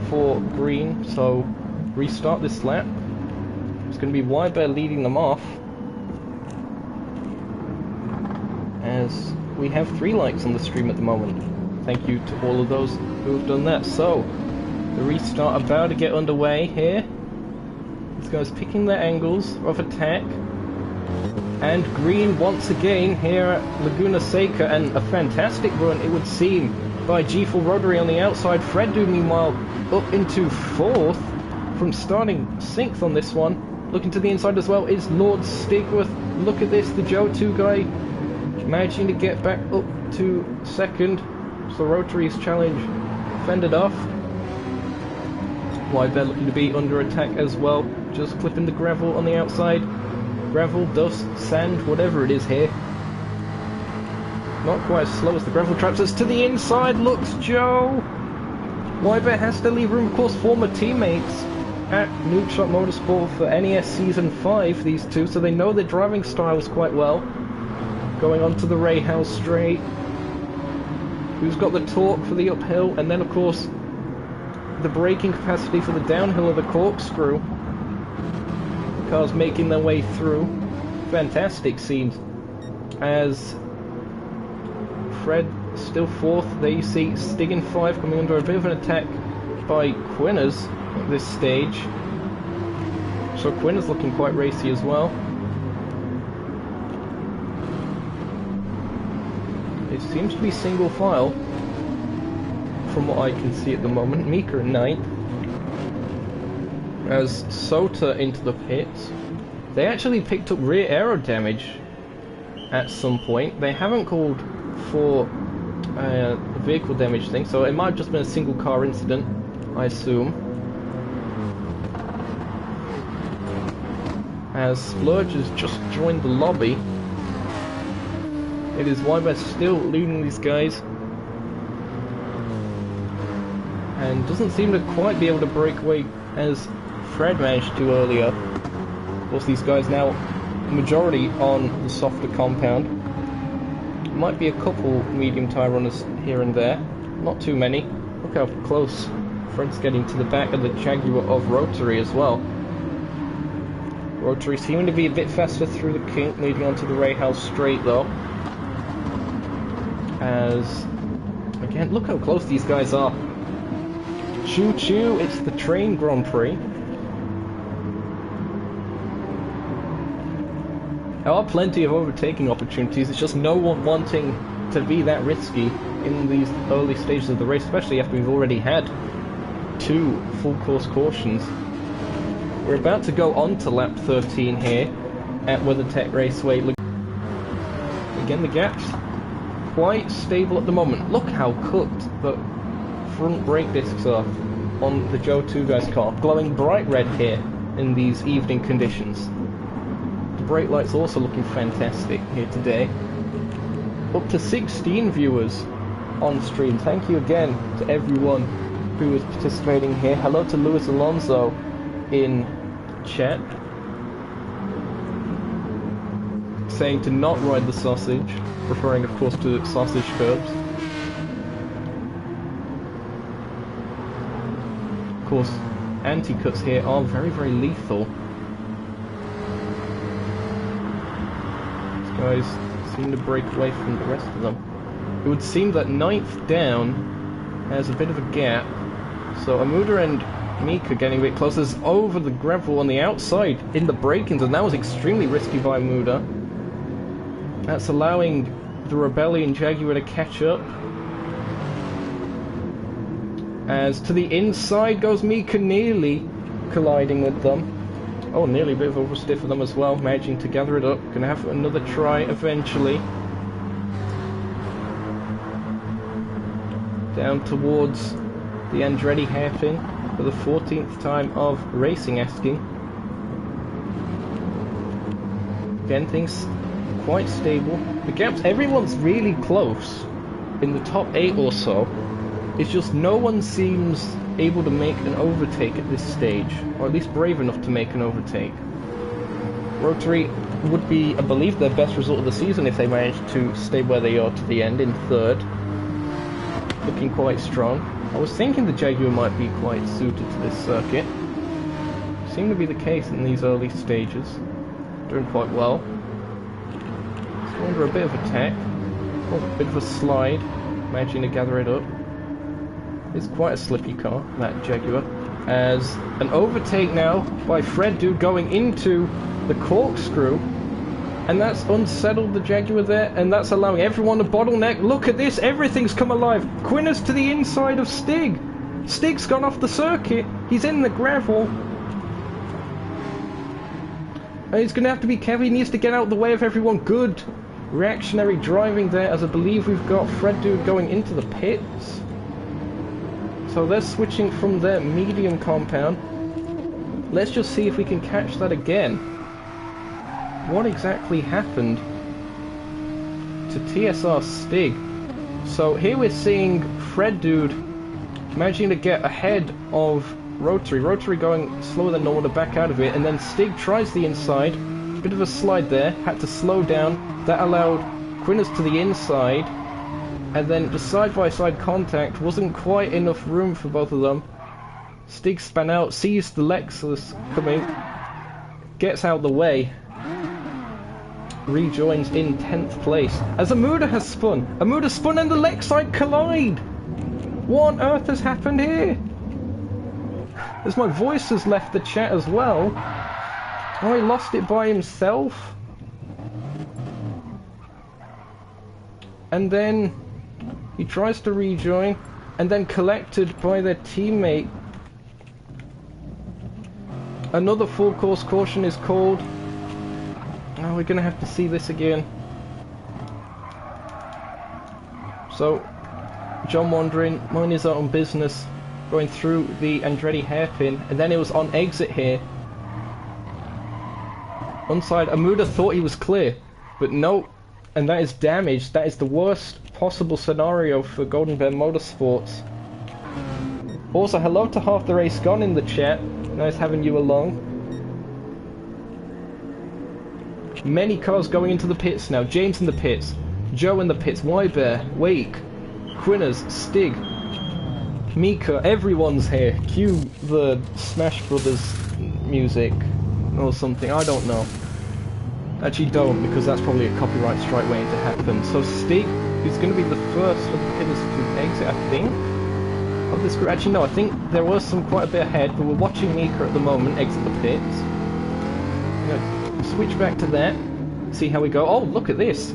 for green. So restart this lap. going to be Wide Bear leading them off, as we have 3 likes on the stream at the moment. Thank you to all of those who have done that. So, the restart about to get underway here. These guys picking their angles of attack. And green once again here at Laguna Seca, and a fantastic run, it would seem, by G4 Rotary on the outside. Freddu, meanwhile, up into 4th from starting 6th on this one. Looking to the inside as well is Lord Stigworth. Look at this, the Joe 2 guy managing to get back up to 2nd. So Rotary's challenge fended off. Wide Bear looking to be under attack as well, just clipping the gravel on the outside. Gravel, dust, sand, whatever it is here. Not quite as slow as the gravel traps us. To the inside looks Joe. Wide Bear has to leave room, of course, former teammates at Nukeshot Motorsport for NES Season 5, these two, so they know their driving styles quite well. Going on to the Ray House straight. Who's got the torque for the uphill, and then of course the braking capacity for the downhill of the corkscrew. Cars making their way through. Fantastic scenes. As Fred still 4th, there you see Stig in 5 coming under a bit of an attack by Quinners at this stage. So Quinners looking quite racy as well. It seems to be single file from what I can see at the moment. Mika in 9th. As Sota into the pits. They actually picked up rear aero damage at some point. They haven't called for a vehicle damage thing, so it might have just been a single car incident, I assume. As Splurge has just joined the lobby. It is Wide Bear still leading these guys. And doesn't seem to quite be able to break away as Fred managed to earlier. Of course, these guys now majority on the softer compound. Might be a couple medium tyre runners here and there, not too many. Look how close Fred's getting to the back of the Jaguar of Rotary as well. Rotary seeming to be a bit faster through the kink, leading onto the Ray House straight though. As again, look how close these guys are. Choo choo, it's the train Grand Prix. There are plenty of overtaking opportunities, it's just no one wanting to be that risky in these early stages of the race, especially after we've already had 2 full course cautions. We're about to go on to lap 13 here at WeatherTech Raceway. Again, the gaps quite stable at the moment. Look how cooked the front brake discs are on the Joe 2 guy's car, glowing bright red here in these evening conditions. The brake lights also looking fantastic here today. Up to 16 viewers on stream. Thank you again to everyone who is participating here. Hello to Luis Alonso in chat, saying to not ride the sausage, referring of course to sausage curbs. Of course, anti-cuts here are very, very lethal. These guys seem to break away from the rest of them. It would seem that 9th down has a bit of a gap, so Amuda and Mika getting a bit closer. Is over the gravel on the outside in the break-ins, and that was extremely risky by Amuda. That's allowing the Rebellion Jaguar to catch up. As to the inside goes Mika, nearly colliding with them. Oh, nearly a bit of overstiff for them as well, managing to gather it up. Gonna have another try eventually. Down towards the Andretti hairpin for the 14th time of racing asking. Again, things quite stable. The gaps, everyone's really close in the top 8 or so. It's just no one seems able to make an overtake at this stage, or at least brave enough to make an overtake. Rotary would be, I believe, their best result of the season if they managed to stay where they are to the end in 3rd. Looking quite strong. I was thinking the Jaguar might be quite suited to this circuit. seem to be the case in these early stages. Doing quite well. Still under a bit of attack. Oh, a bit of a slide. Managing to gather it up. It's quite a slippy car, that Jaguar. As an overtake now by Fred Dude going into the corkscrew. And that's unsettled the Jaguar there, and that's allowing everyone to bottleneck. Look at this, everything's come alive. Quinner's to the inside of Stig. Stig's gone off the circuit. He's in the gravel. And he's going to have to be careful. He needs to get out of the way of everyone. Good reactionary driving there, as I believe we've got Fred Dude going into the pits. So they're switching from their medium compound. Let's just see if we can catch that again. What exactly happened to TSR Stig? So here we're seeing Fred Dude managing to get ahead of Rotary. Rotary going slower than normal to back out of it, and then Stig tries the inside. Bit of a slide there, had to slow down. That allowed Quinners to the inside, and then the side-by-side contact wasn't quite enough room for both of them. Stig span out, sees the Lexus coming, gets out of the way, rejoins in 10th place. As Amuda has spun. Amuda spun and the Lexide collide! What on earth has happened here? As my voice has left the chat as well. Oh, he lost it by himself. And then he tries to rejoin, and then collected by their teammate. Another full course caution is called. Oh, we're gonna have to see this again. So, John wandering, mind his own business, going through the Andretti hairpin, and then it was on exit here. Onside, Amuda thought he was clear, but no, and that is damage. That is the worst possible scenario for Golden Bear Motorsports. Also, hello to Half the Race Gone in the chat. Nice having you along. Many cars going into the pits now. James in the pits, Joe in the pits, Wybear, Wake, Quinners, Stig, Mika, everyone's here. Cue the Smash Brothers music or something, I don't know. Actually don't, because that's probably a copyright strike waiting to happen. So Stig is going to be the first of the pitters to exit, I think, of this group. Actually no, I think there was some quite a bit ahead, but we're watching Mika at the moment exit the pits. Switch back to that, see how we go. Oh, look at this.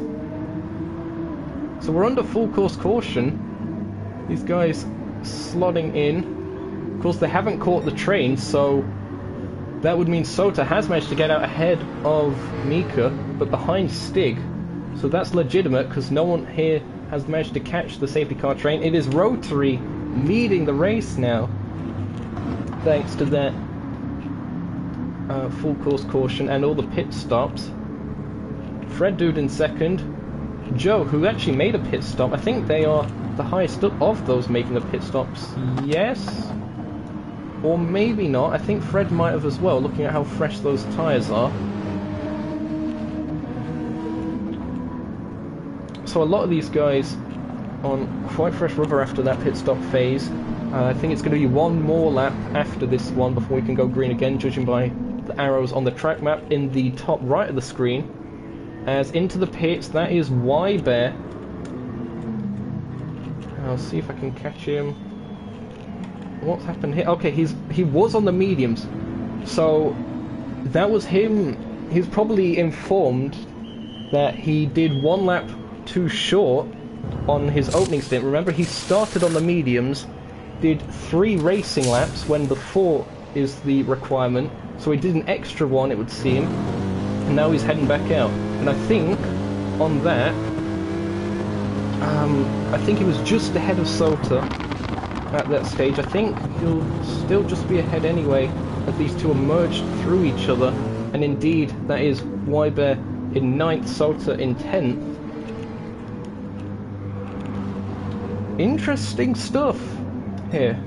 So we're under full course caution. These guys slotting in. Of course, they haven't caught the train, so that would mean Sota has managed to get out ahead of Mika, but behind Stig. So that's legitimate, because no one here has managed to catch the safety car train. It is Rotary leading the race now, thanks to that full course caution and all the pit stops. Fred Dude in second. Joe, who actually made a pit stop. I think they are the highest up of those making the pit stops. Yes? Or maybe not. I think Fred might have as well, looking at how fresh those tyres are. So a lot of these guys on quite fresh rubber after that pit stop phase. I think it's going to be one more lap after this one before we can go green again, judging by the arrows on the track map in the top right of the screen. As into the pits, that is Wybear. I'll see if I can catch him. What's happened here? Okay, he was on the mediums, so that was him. He's probably informed that he did one lap too short on his opening stint. Remember, he started on the mediums, did 3 racing laps when the 4 is the requirement, so he did an extra one, it would seem, and now he's heading back out. And I think on that, I think he was just ahead of Sota at that stage. I think he'll still just be ahead anyway, as these two are merged through each other. And indeed, that is Wybear in 9th, Sota in 10th. Interesting stuff here.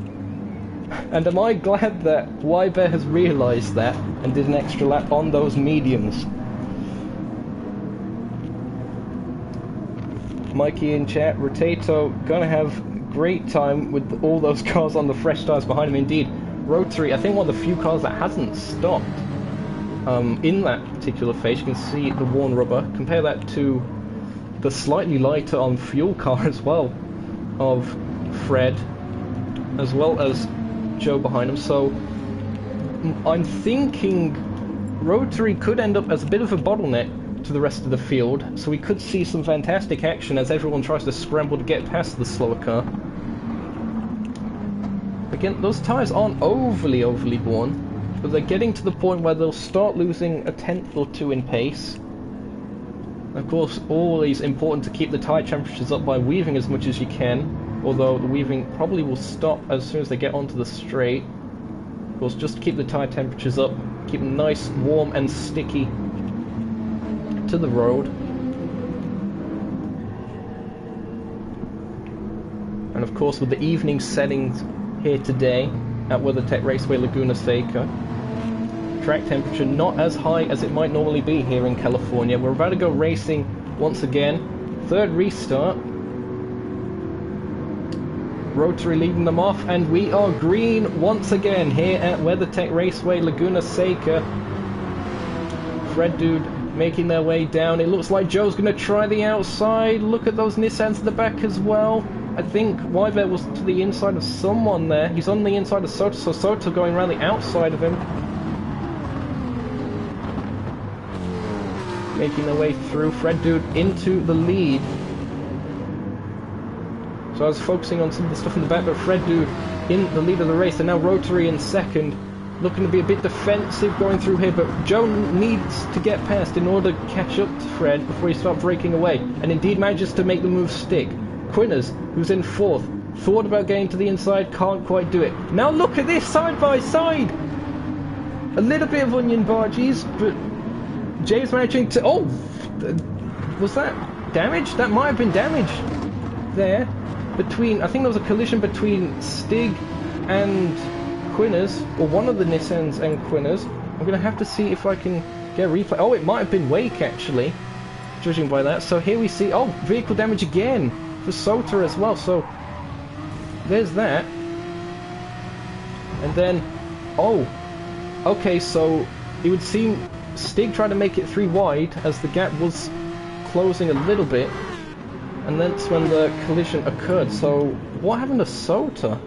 And am I glad that Wybear has realised that and did an extra lap on those mediums. Mikey in chat, Rotato gonna have great time with all those cars on the fresh tyres behind him. Indeed, Rotary, I think one of the few cars that hasn't stopped in that particular phase. You can see the worn rubber. Compare that to the slightly lighter on fuel car as well of Fred, as well as Joe behind him. So I'm thinking Rotary could end up as a bit of a bottleneck to the rest of the field, so we could see some fantastic action as everyone tries to scramble to get past the slower car. Again, those tyres aren't overly worn, but they're getting to the point where they'll start losing a tenth or two in pace. Of course, always important to keep the tyre temperatures up by weaving as much as you can, although the weaving probably will stop as soon as they get onto the straight. Of course, just keep the tyre temperatures up, keep them nice, warm and sticky to the road. And of course, with the evening settings here today at WeatherTech Raceway Laguna Seca, track temperature not as high as it might normally be here in California. We're about to go racing once again. Third restart. Rotary leading them off, and we are green once again here at WeatherTech Raceway Laguna Seca. Fred Dude making their way down. It looks like Joe's going to try the outside. Look at those Nissans at the back as well. I think Wybear was to the inside of someone there. He's on the inside of Soto, so Soto going around the outside of him. Making their way through. Fred Dude into the lead. So I was focusing on some of the stuff in the back, but Fred Dude in the lead of the race, and now Rotary in second. Looking to be a bit defensive going through here, but Joe needs to get past in order to catch up to Fred before he starts breaking away, and indeed manages to make the move stick. Quinners, who's in fourth, thought about getting to the inside, can't quite do it. Now look at this, side by side! A little bit of onion barges, but James managing to... Oh! Was that damage? That might have been damage there. Between... I think there was a collision between Stig and Quinners, or one of the Nissans and Quinners. I'm going to have to see if I can get a replay. Oh, it might have been Wake, actually, judging by that. So here we see... Oh, vehicle damage again for Sota as well. So there's that. And then... Oh! Okay, so it would seem Stig tried to make it 3 wide as the gap was closing a little bit, and that's when the collision occurred. So what happened to Sota?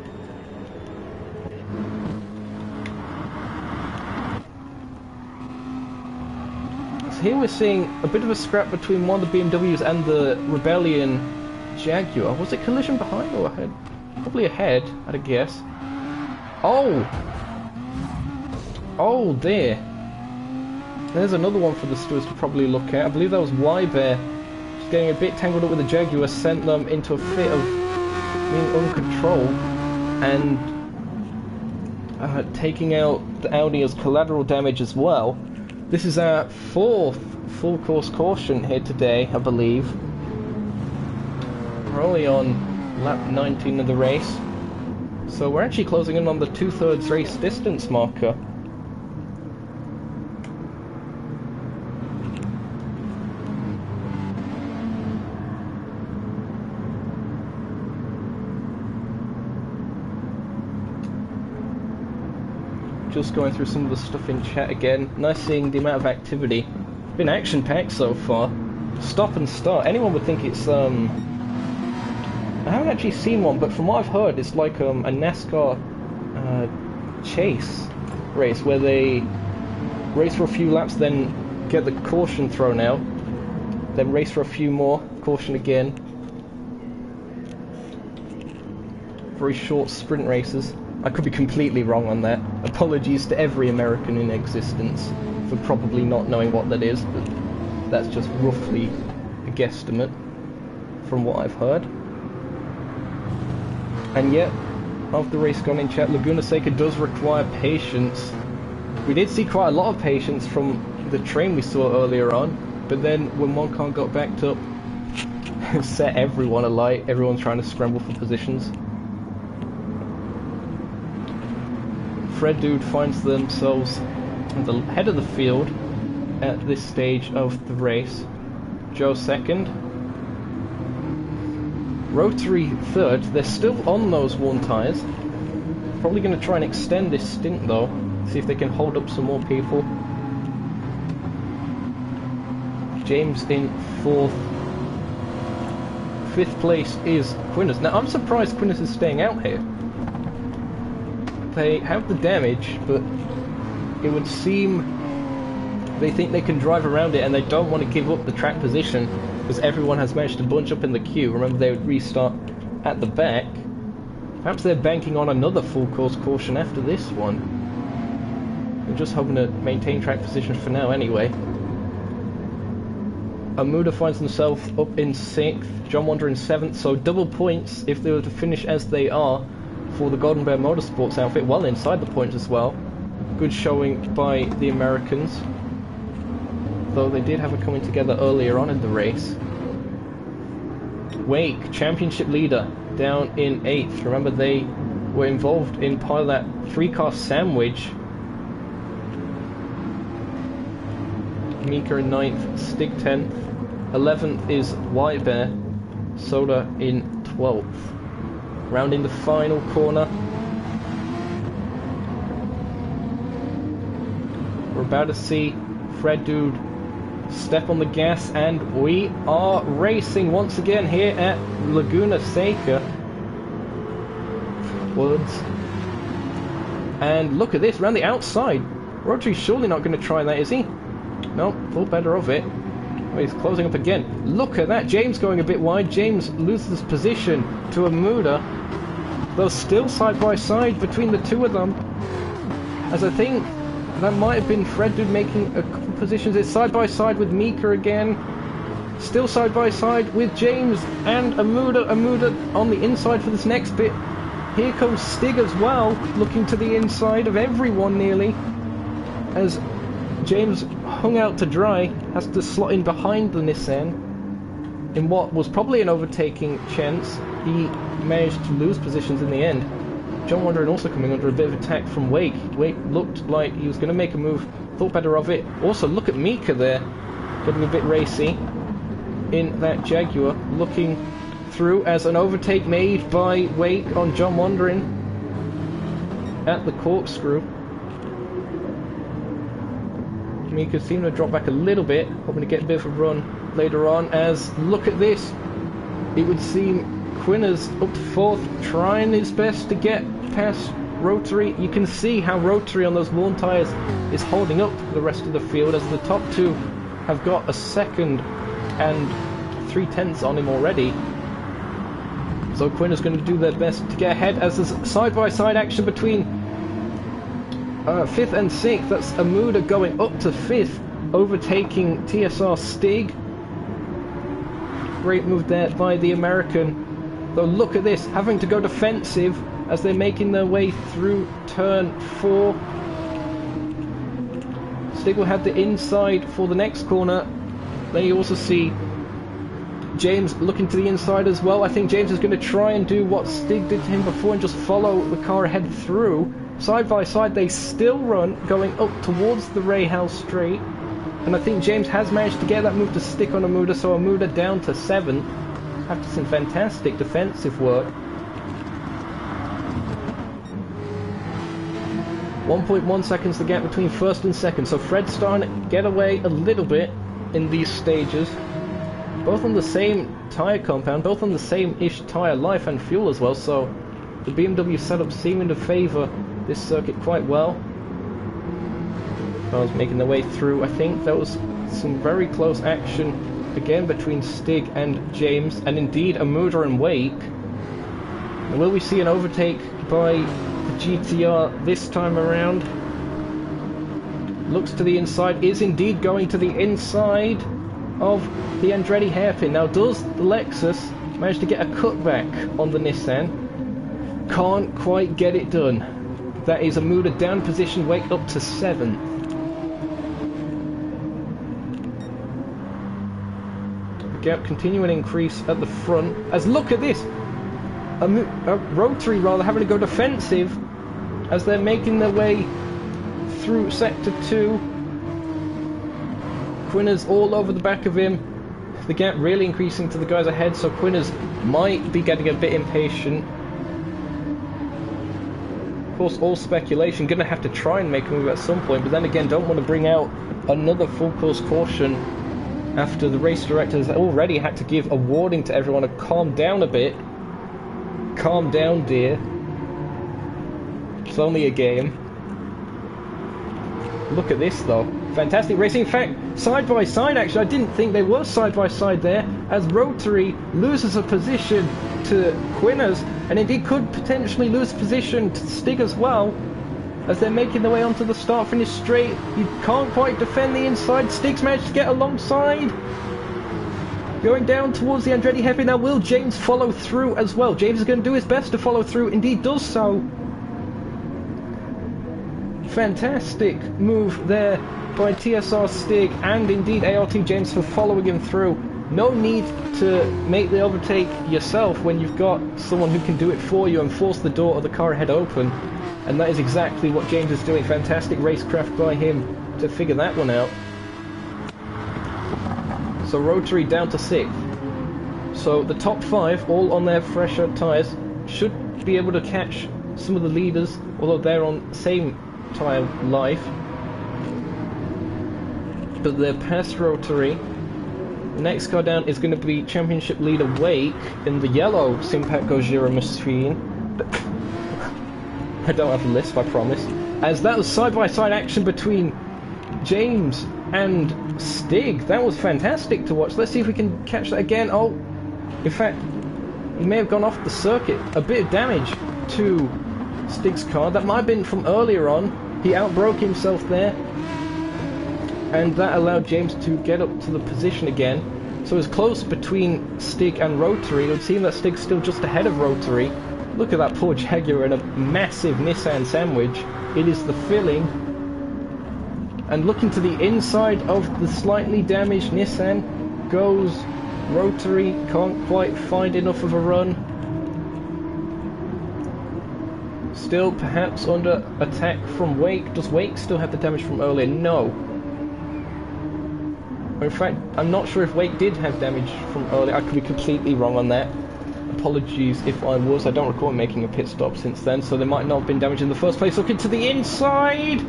So here we're seeing a bit of a scrap between one of the BMWs and the Rebellion Jaguar. Was it collision behind or ahead? Probably ahead, I'd guess. Oh! Oh, there. There's another one for the stewards to probably look at. I believe that was Wybear. Just getting a bit tangled up with the Jaguar, sent them into a fit of being uncontrolled and taking out the Audi as collateral damage as well. This is our 4th full course caution here today, I believe. We're only on lap 19 of the race, so we're actually closing in on the 2/3 race distance marker. Just going through some of the stuff in chat again. Nice seeing the amount of activity. Been action-packed so far. Stop and start. Anyone would think it's I haven't actually seen one, but from what I've heard, it's like a NASCAR chase race where they race for a few laps, then get the caution thrown out, then race for a few more, caution again. Very short sprint races. I could be completely wrong on that. Apologies to every American in existence for probably not knowing what that is, but that's just roughly a guesstimate from what I've heard. And yet, after the race gone in chat, Laguna Seca does require patience. We did see quite a lot of patience from the train we saw earlier on, but then when one car got backed up, it set everyone alight. Everyone's trying to scramble for positions. Fred Dude finds themselves at the head of the field at this stage of the race. Joe second. Rotary third. They're still on those worn tyres. Probably going to try and extend this stint though. See if they can hold up some more people. James in 4th. 5th place is Quinners. Now I'm surprised Quinners is staying out here. They have the damage, but it would seem they think they can drive around it and they don't want to give up the track position because everyone has managed to bunch up in the queue. Remember, they would restart at the back. Perhaps they're banking on another full course caution after this one. They're just hoping to maintain track position for now anyway. Amuda finds himself up in 6th, John Wander in 7th, so double points if they were to finish as they are for the Golden Bear Motorsports outfit, well inside the points as well. Good showing by the Americans, though they did have it coming together earlier on in the race. Wake, championship leader, down in 8th. Remember, they were involved in part of that 3-car sandwich. Mika in 9th, Stig 10th, 11th is White Bear, Soda in 12th. Rounding the final corner. We're about to see Fred Dude step on the gas, and we are racing once again here at Laguna Seca. Woods. And look at this, around the outside. Rotary's surely not going to try that, is he? No, thought better of it. Oh, he's closing up again. Look at that, James going a bit wide. James loses position to Amuda. Though still side by side between the two of them. As I think that might have been Fred Dude making a couple positions. It's side by side with Mika again. Still side by side with James and Amuda. Amuda on the inside for this next bit. Here comes Stig as well, looking to the inside of everyone nearly. As James, hung out to dry, has to slot in behind the Nissan. In what was probably an overtaking chance, he managed to lose positions in the end. John Wandering also coming under a bit of attack from Wake. Wake looked like he was going to make a move, thought better of it. Also, look at Mika there, getting a bit racy in that Jaguar, looking through as an overtake made by Wake on John Wandering at the corkscrew. Mika seemed to drop back a little bit, hoping to get a bit of a run later on, as look at this. It would seem Quinners up to 4th, trying his best to get past Rotary. You can see how Rotary on those worn tyres is holding up the rest of the field, as the top two have got a 2nd and 3/10 on him already. So Quinners going to do their best to get ahead, as there's side-by-side action between 5th and 6th. That's Amuda going up to 5th, overtaking TSR Stig. Great move there by the American. Though look at this, having to go defensive as they're making their way through turn 4. Stig will have the inside for the next corner. Then you also see James looking to the inside as well. I think James is going to try and do what Stig did to him before and just follow the car ahead through. Side by side they still run, going up towards the Ray House Straight. And I think James has managed to get that move to stick on Amuda, so Amuda down to 7th after some fantastic defensive work. 1.1 seconds the gap between 1st and 2nd, so Fred's starting to get away a little bit in these stages. Both on the same tyre compound, both on the same-ish tyre life and fuel as well, so the BMW setup seeming to favour this circuit quite well. I was making their way through. I think there was some very close action again between Stig and James, and indeed Amuda and Wake. And will we see an overtake by the GTR this time around? Looks to the inside, is indeed going to the inside of the Andretti hairpin. Now, does the Lexus manage to get a cutback on the Nissan? Can't quite get it done. That is Amuda down position, Wake up to 7th. Gap continuing to increase at the front, as look at this, Rotary rather having to go defensive as they're making their way through sector 2. Quinners all over the back of him, the gap really increasing to the guys ahead, so Quinners might be getting a bit impatient. course, all speculation. Gonna have to try and make a move at some point, but then again, don't want to bring out another full course caution after the race director has already had to give a warning to everyone to calm down a bit. Calm down, dear. It's only a game. Look at this, though. Fantastic racing. In fact, side by side, actually, I didn't think they were side by side there, as Rotary loses a position to Quinners, and indeed could potentially lose position to Stig as well, as they're making their way onto the start-finish straight. You can't quite defend the inside. Stig's managed to get alongside. Going down towards the Andretti Heavy. Now, will James follow through as well? James is going to do his best to follow through. Indeed does so. Fantastic move there by TSR Stig and indeed ART James for following him through. No need to make the overtake yourself when you've got someone who can do it for you and force the door of the car ahead open. And that is exactly what James is doing. Fantastic racecraft by him to figure that one out. So Rotary down to 6th. So the top 5, all on their fresher tyres, should be able to catch some of the leaders, although they're on same tyre life. But they're past Rotary. The next car down is going to be championship leader Wake in the yellow Simpak Gojira machine. I don't have a list, I promise. As that was side-by-side action between James and Stig. That was fantastic to watch. Let's see if we can catch that again. Oh, in fact, he may have gone off the circuit. A bit of damage to Stig's car. That might have been from earlier on. He outbroke himself there. And that allowed James to get up to the position again. So it's close between Stig and Rotary. It would seem that Stig's still just ahead of Rotary. Look at that poor Jaguar in a massive Nissan sandwich. It is the filling. And looking to the inside of the slightly damaged Nissan goes Rotary. Can't quite find enough of a run. Still perhaps under attack from Wake. Does Wake still have the damage from earlier? No. In fact, I'm not sure if Wake did have damage from earlier. I could be completely wrong on that. Apologies if I was. I don't recall making a pit stop since then, so there might not have been damage in the first place. Looking to the inside!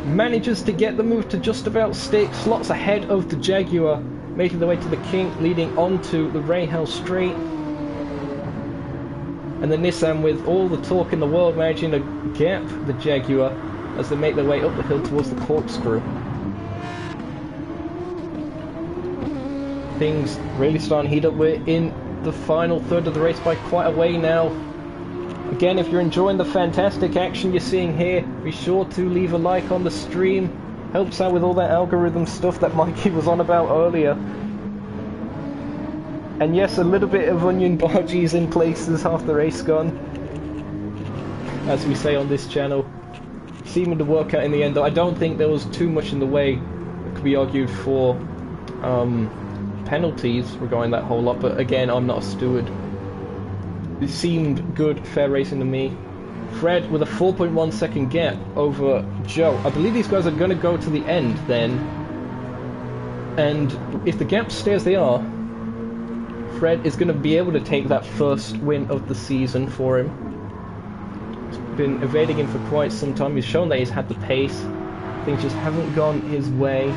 Manages to get the move to just about stick. Slots ahead of the Jaguar, making their way to the kink, leading onto the Rahal straight. And the Nissan, with all the torque in the world, managing to gap the Jaguar as they make their way up the hill towards the corkscrew. Things really starting to heat up. We're in the final third of the race by quite a way now. Again, if you're enjoying the fantastic action you're seeing here, be sure to leave a like on the stream. Helps out with all that algorithm stuff that Mikey was on about earlier. And yes, a little bit of onion bargees in places, half the race gone. As we say on this channel. Seeming to work out in the end, though. I don't think there was too much in the way that could be argued for penalties regarding that whole lot, but again, I'm not a steward. It seemed good, fair racing to me. Fred with a 4.1 second gap over Joe. I believe these guys are going to go to the end then. And if the gaps stay as they are, Fred is going to be able to take that first win of the season for him. He's been evading him for quite some time. He's shown that he's had the pace. Things just haven't gone his way.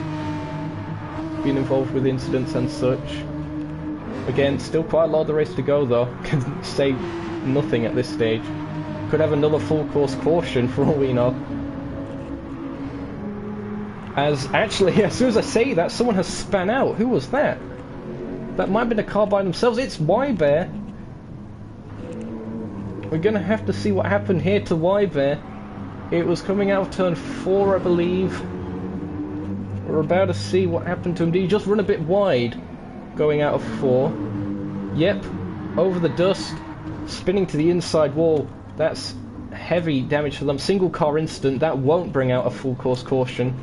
Been involved with incidents and such. Again, still quite a lot of the race to go though. Can say nothing at this stage. Could have another full course caution for all we know. As actually, as soon as I say that, someone has span out. Who was that? That might have been a car by themselves. It's Y-Bear. We're gonna have to see what happened here to Y-Bear. It was coming out of turn 4, I believe. We're about to see what happened to him. Did he just run a bit wide going out of 4? Yep, over the dust, spinning to the inside wall. That's heavy damage for them. Single car incident, that won't bring out a full course caution.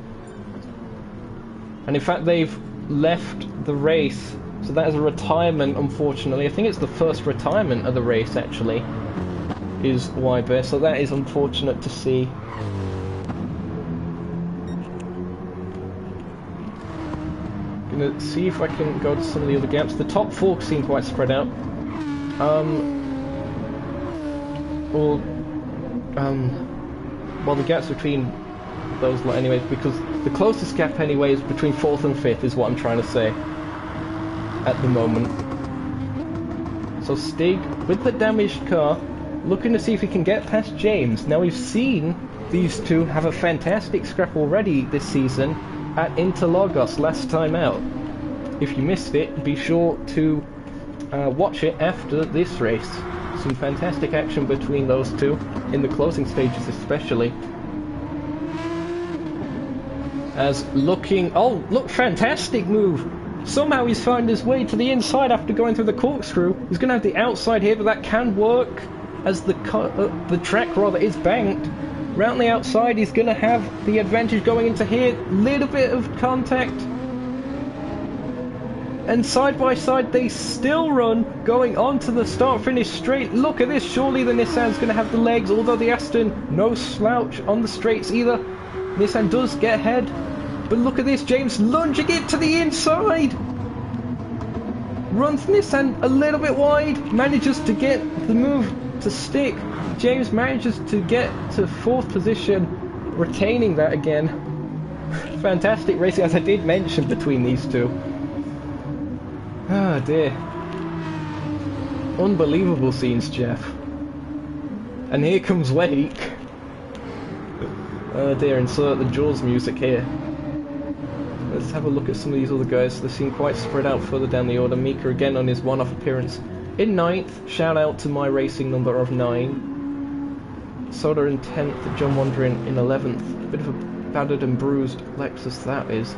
And in fact, they've left the race, so that is a retirement, unfortunately. I think it's the first retirement of the race, actually, is Y-Bear, so that is unfortunate to see. Gonna see if I can go to some of the other gaps. The top 4 seem quite spread out. or well, the gaps between those lot anyways, because the closest gap anyway is between 4th and 5th is what I'm trying to say at the moment. So Stig, with the damaged car, looking to see if he can get past James. Now we've seen these two have a fantastic scrap already this season at Interlagos last time out. If you missed it, be sure to watch it after this race. Some fantastic action between those two, in the closing stages especially. As looking... oh, look, fantastic move! Somehow he's found his way to the inside after going through the corkscrew. He's going to have the outside here, but that can work as the track rather is banked. Round the outside, he's going to have the advantage going into here. Little bit of contact. And side by side, they still run, going on to the start-finish straight. Look at this, surely the Nissan's going to have the legs, although the Aston, no slouch on the straights either. Nissan does get ahead, but look at this, James lunging it to the inside. Runs Nissan a little bit wide, manages to get the move to stick. James manages to get to 4th position, retaining that again. Fantastic racing, as I did mention, between these two. Ah dear. Unbelievable scenes, Jeff. And here comes Wake. Oh dear, insert the Jaws music here. Let's have a look at some of these other guys. They seem quite spread out further down the order. Mika again on his one-off appearance in 9th. Shout out to my racing number of 9. Soda in 10th. John Wandering in 11th. A bit of a battered and bruised Lexus that is.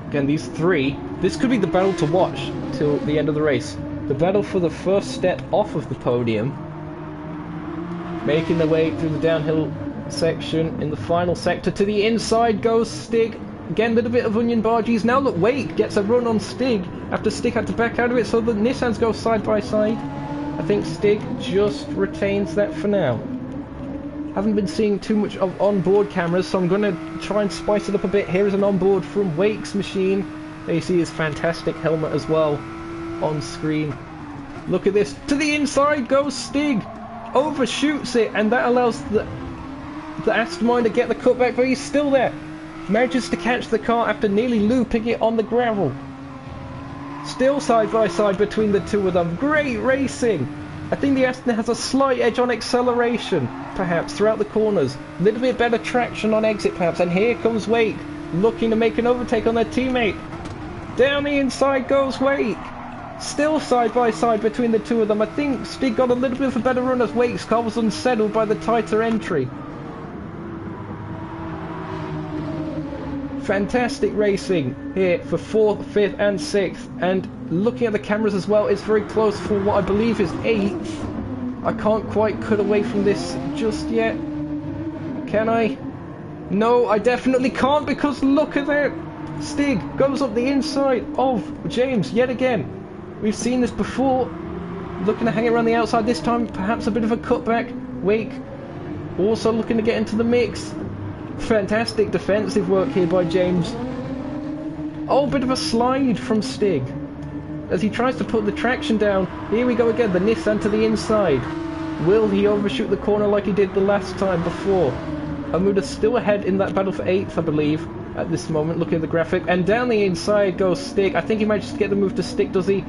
Again, these three, this could be the battle to watch till the end of the race. The battle for the first step off of the podium. Making their way through the downhill section in the final sector. To the inside goes Stig. Again, a little bit of onion barges. Now look, Wake gets a run on Stig after Stig had to back out of it, so the Nissans go side by side. I think Stig just retains that for now. Haven't been seeing too much of onboard cameras, so I'm going to try and spice it up a bit. Here is an onboard from Wake's machine. There you see his fantastic helmet as well on screen. Look at this. To the inside goes Stig. Overshoots it, and that allows the Aston to get the cutback, but he's still there. Manages to catch the car after nearly looping it on the gravel. Still side by side between the two of them. Great racing. I think the Aston has a slight edge on acceleration, perhaps, throughout the corners. A little bit better traction on exit, perhaps. And here comes Wake, looking to make an overtake on their teammate. Down the inside goes Wake. Still side by side between the two of them. I think Stig got a little bit of a better run as Wake's car was unsettled by the tighter entry. Fantastic racing here for 4th, 5th and 6th, and looking at the cameras as well, it's very close for what I believe is 8th. I can't quite cut away from this just yet. Can I? No, I definitely can't, because look at that. Stig goes up the inside of James yet again. We've seen this before. Looking to hang around the outside this time, perhaps a bit of a cutback. Wake also looking to get into the mix. Fantastic defensive work here by James. Oh, bit of a slide from Stig as he tries to put the traction down. Here we go again, the Nissan to the inside. Will he overshoot the corner like he did the last time before? Amuda still ahead in that battle for 8th, I believe, at this moment, looking at the graphic. And down the inside goes Stig. I think he manages to get the move to stick, does he?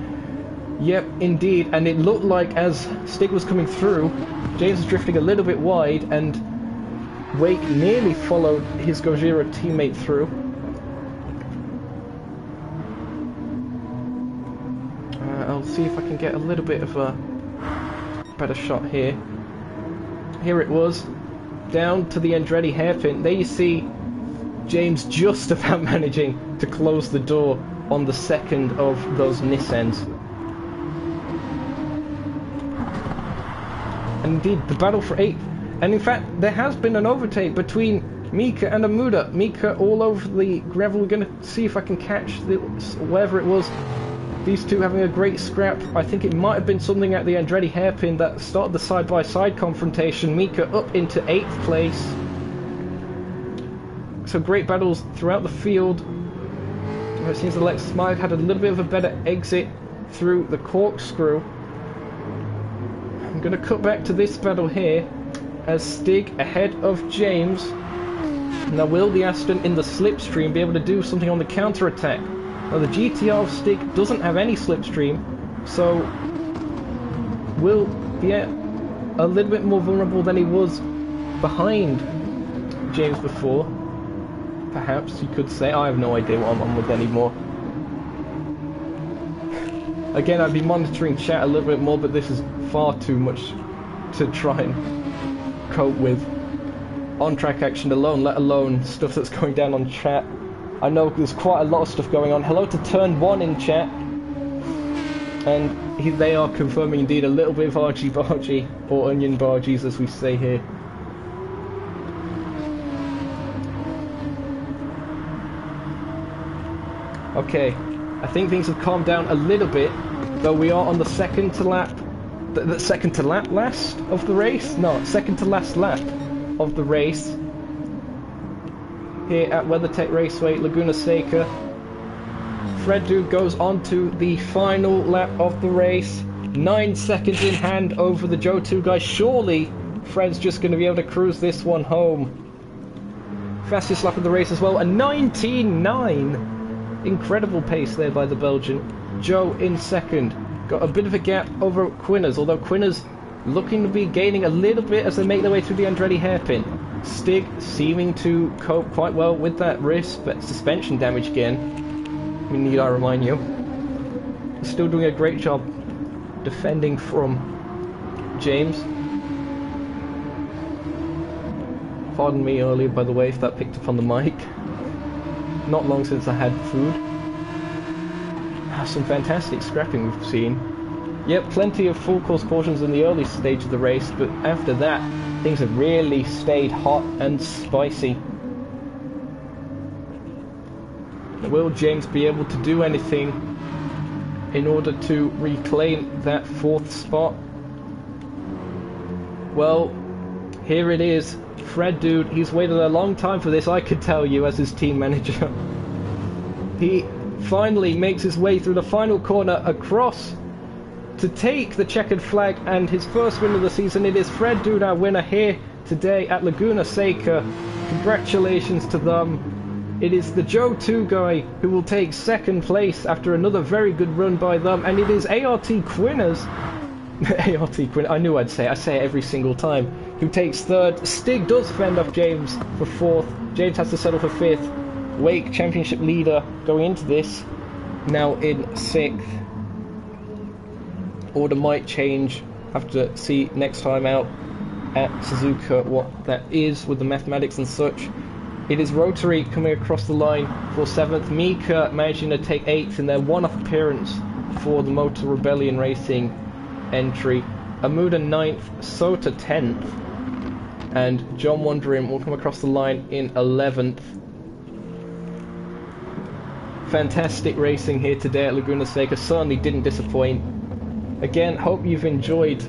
Yep, indeed. And it looked like as Stig was coming through, James was drifting a little bit wide, and Wake nearly followed his Gojira teammate through. I'll see if I can get a little bit of a better shot here. Here it was, down to the Andretti hairpin. There you see James just about managing to close the door on the second of those Nissans. And indeed, the battle for 8th. And in fact, there has been an overtake between Mika and Amuda. Mika all over the gravel. We're going to see if I can catch wherever it was. These two having a great scrap. I think it might have been something at the Andretti hairpin that started the side-by-side confrontation. Mika up into 8th place. So great battles throughout the field. It seems the Lexus might have had a little bit of a better exit through the corkscrew. I'm going to cut back to this battle here as Stig ahead of James. Now will the Aston in the slipstream be able to do something on the counter-attack? Now the GTR of Stig doesn't have any slipstream, so will be a little bit more vulnerable than he was behind James before. Perhaps you could say. I have no idea what I'm on with anymore. Again, I'd be monitoring chat a little bit more, but this is far too much to try and cope with on-track action alone, let alone stuff that's going down on chat. I know there's quite a lot of stuff going on. Hello to Turn 1 in chat. And they are confirming indeed a little bit of argy-bargy, or onion bargies as we say here. Okay, I think things have calmed down a little bit, though we are on the second to lap, the second to lap last of the race? No, second to last lap of the race. Here at WeatherTech Raceway, Laguna Seca. Fred Dude goes on to the final lap of the race. 9 seconds in hand over the Joe 2 guy. Surely Fred's just going to be able to cruise this one home. Fastest lap of the race as well, a 19.9. Incredible pace there by the Belgian. Joe in second. Got a bit of a gap over Quinners, although Quinners looking to be gaining a little bit as they make their way through the Andretti hairpin. Stig seeming to cope quite well with that wrist, but suspension damage again. Need I remind you. Still doing a great job defending from James. Pardon me earlier, by the way, if that picked up on the mic. Not long since I had food. Some fantastic scrapping we've seen. Yep, plenty of full course cautions in the early stage of the race, but after that, things have really stayed hot and spicy. Will James be able to do anything in order to reclaim that 4th spot? Well, here it is. Fred Dude, he's waited a long time for this, I could tell you, as his team manager. He finally makes his way through the final corner across to take the checkered flag, and his first win of the season. It is Fred Dude, our winner here today at Laguna Seca. Congratulations to them. It is the Joe 2 guy who will take second place after another very good run by them, and it is ART Quinners. ART Quinn, I knew I say it every single time, who takes third. Stig does fend off James for 4th. James has to settle for 5th. Wake championship leader going into this, now in 6th. Order might change. Have to see next time out at Suzuka what that is with the mathematics and such. It is Rotary coming across the line for 7th. Mika managing to take 8th in their one-off appearance for the Motor Rebellion Racing entry. Amuda 9th, Sota 10th, and John Wondering will come across the line in 11th. Fantastic racing here today at Laguna Seca, certainly didn't disappoint. Again, hope you've enjoyed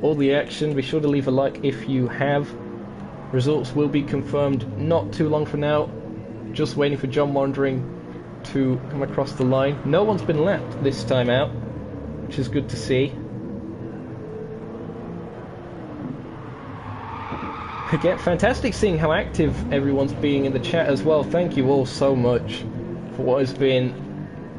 all the action. Be sure to leave a like if you have. Results will be confirmed not too long from now. Just waiting for John Wandering to come across the line. No one's been lapped this time out, which is good to see. Again, fantastic seeing how active everyone's being in the chat as well. Thank you all so much for what has been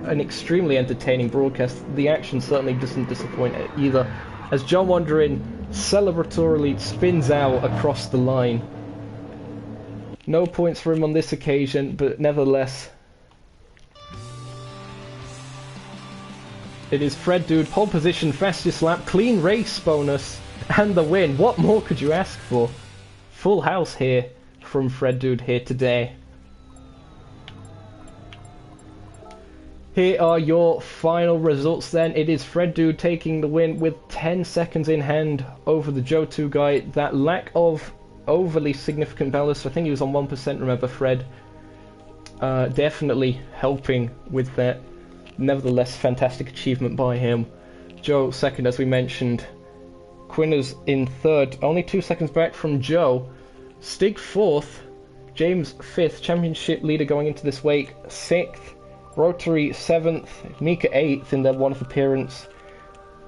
an extremely entertaining broadcast. The action certainly doesn't disappoint either, as John Wandering celebratorily spins out across the line. No points for him on this occasion, but nevertheless, it is Fred Dude, pole position, fastest lap, clean race bonus, and the win. What more could you ask for? Full house here from Fred Dude here today. Here are your final results then. It is Fred Dude taking the win with 10 seconds in hand over the Joe 2 guy. That lack of overly significant ballast, I think he was on 1%, remember Fred, definitely helping with that. Nevertheless, fantastic achievement by him. Joe second, as we mentioned. Quinners in third, only 2 seconds back from Joe. Stig 4th, James 5th, championship leader going into this week, 6th. Rotary 7th, Mika 8th in their one-off appearance.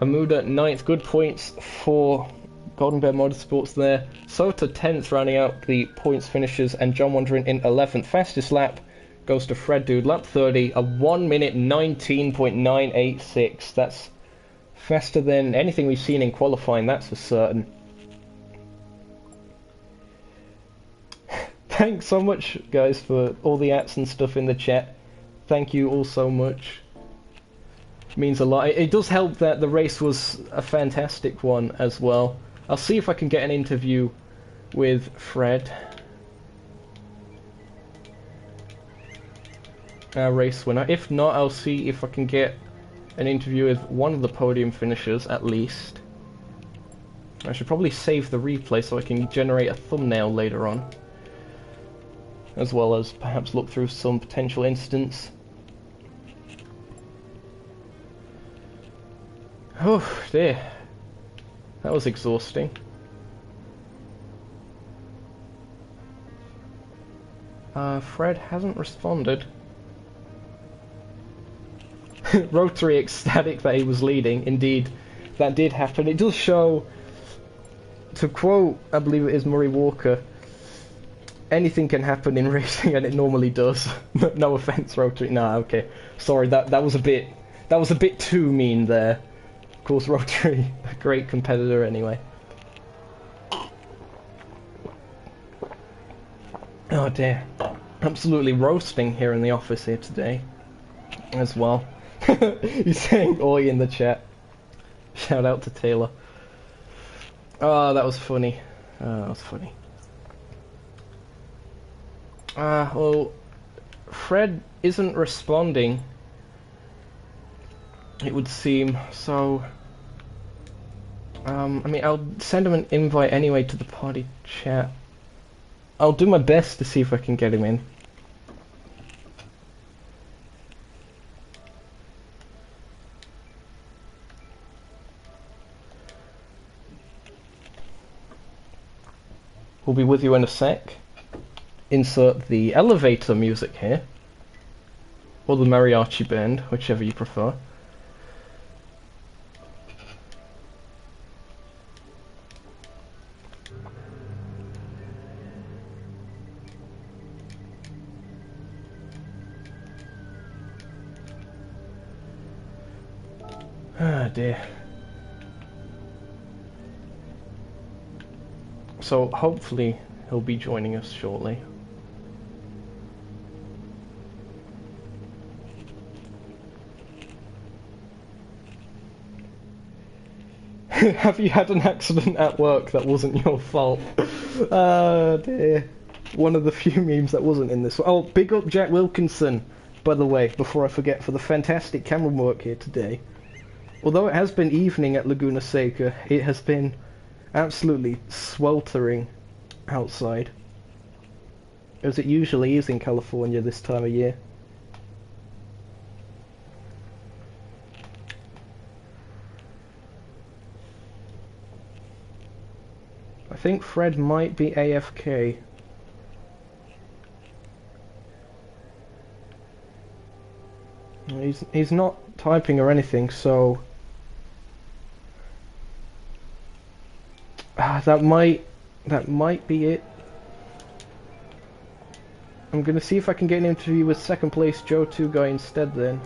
Amuda 9th, good points for Golden Bear Motorsports there. Sota 10th, rounding out the points finishers, and John Wandering in 11th. Fastest lap goes to Fred Dude, lap 30, a 1 minute 19.986. That's faster than anything we've seen in qualifying, that's for certain. Thanks so much, guys, for all the ats and stuff in the chat. Thank you all so much. Means a lot. It does help that the race was a fantastic one as well. I'll see if I can get an interview with Fred, our race winner. If not, I'll see if I can get an interview with one of the podium finishers at least. I should probably save the replay so I can generate a thumbnail later on, as well as perhaps look through some potential incidents. Oh dear, that was exhausting. Fred hasn't responded. Rotary ecstatic that he was leading. Indeed, that did happen. It does show, to quote, I believe it is Murray Walker, anything can happen in racing, and it normally does. No offense, Rotary. Nah, okay. Sorry, that was a bit too mean there. Of course, Rotary, a great competitor anyway. Oh dear. Absolutely roasting here in the office here today as well. He's saying oi in the chat. Shout out to Taylor. Oh, that was funny. That was funny. Well, Fred isn't responding, it would seem, so I mean, I'll send him an invite anyway to the party chat. I'll do my best to see if I can get him in. We'll be with you in a sec. Insert the elevator music here, or the mariachi band, whichever you prefer. Ah dear. So hopefully he'll be joining us shortly. Have you had an accident at work that wasn't your fault? Ah dear. One of the few memes that wasn't in this one. Oh, big up Jack Wilkinson, by the way, before I forget, for the fantastic camera work here today. Although it has been evening at Laguna Seca, it has been absolutely sweltering outside, as it usually is in California this time of year. I think Fred might be AFK. He's not typing or anything, so that might be it. I'm gonna see if I can get an interview with second place Joe 2 guy instead then.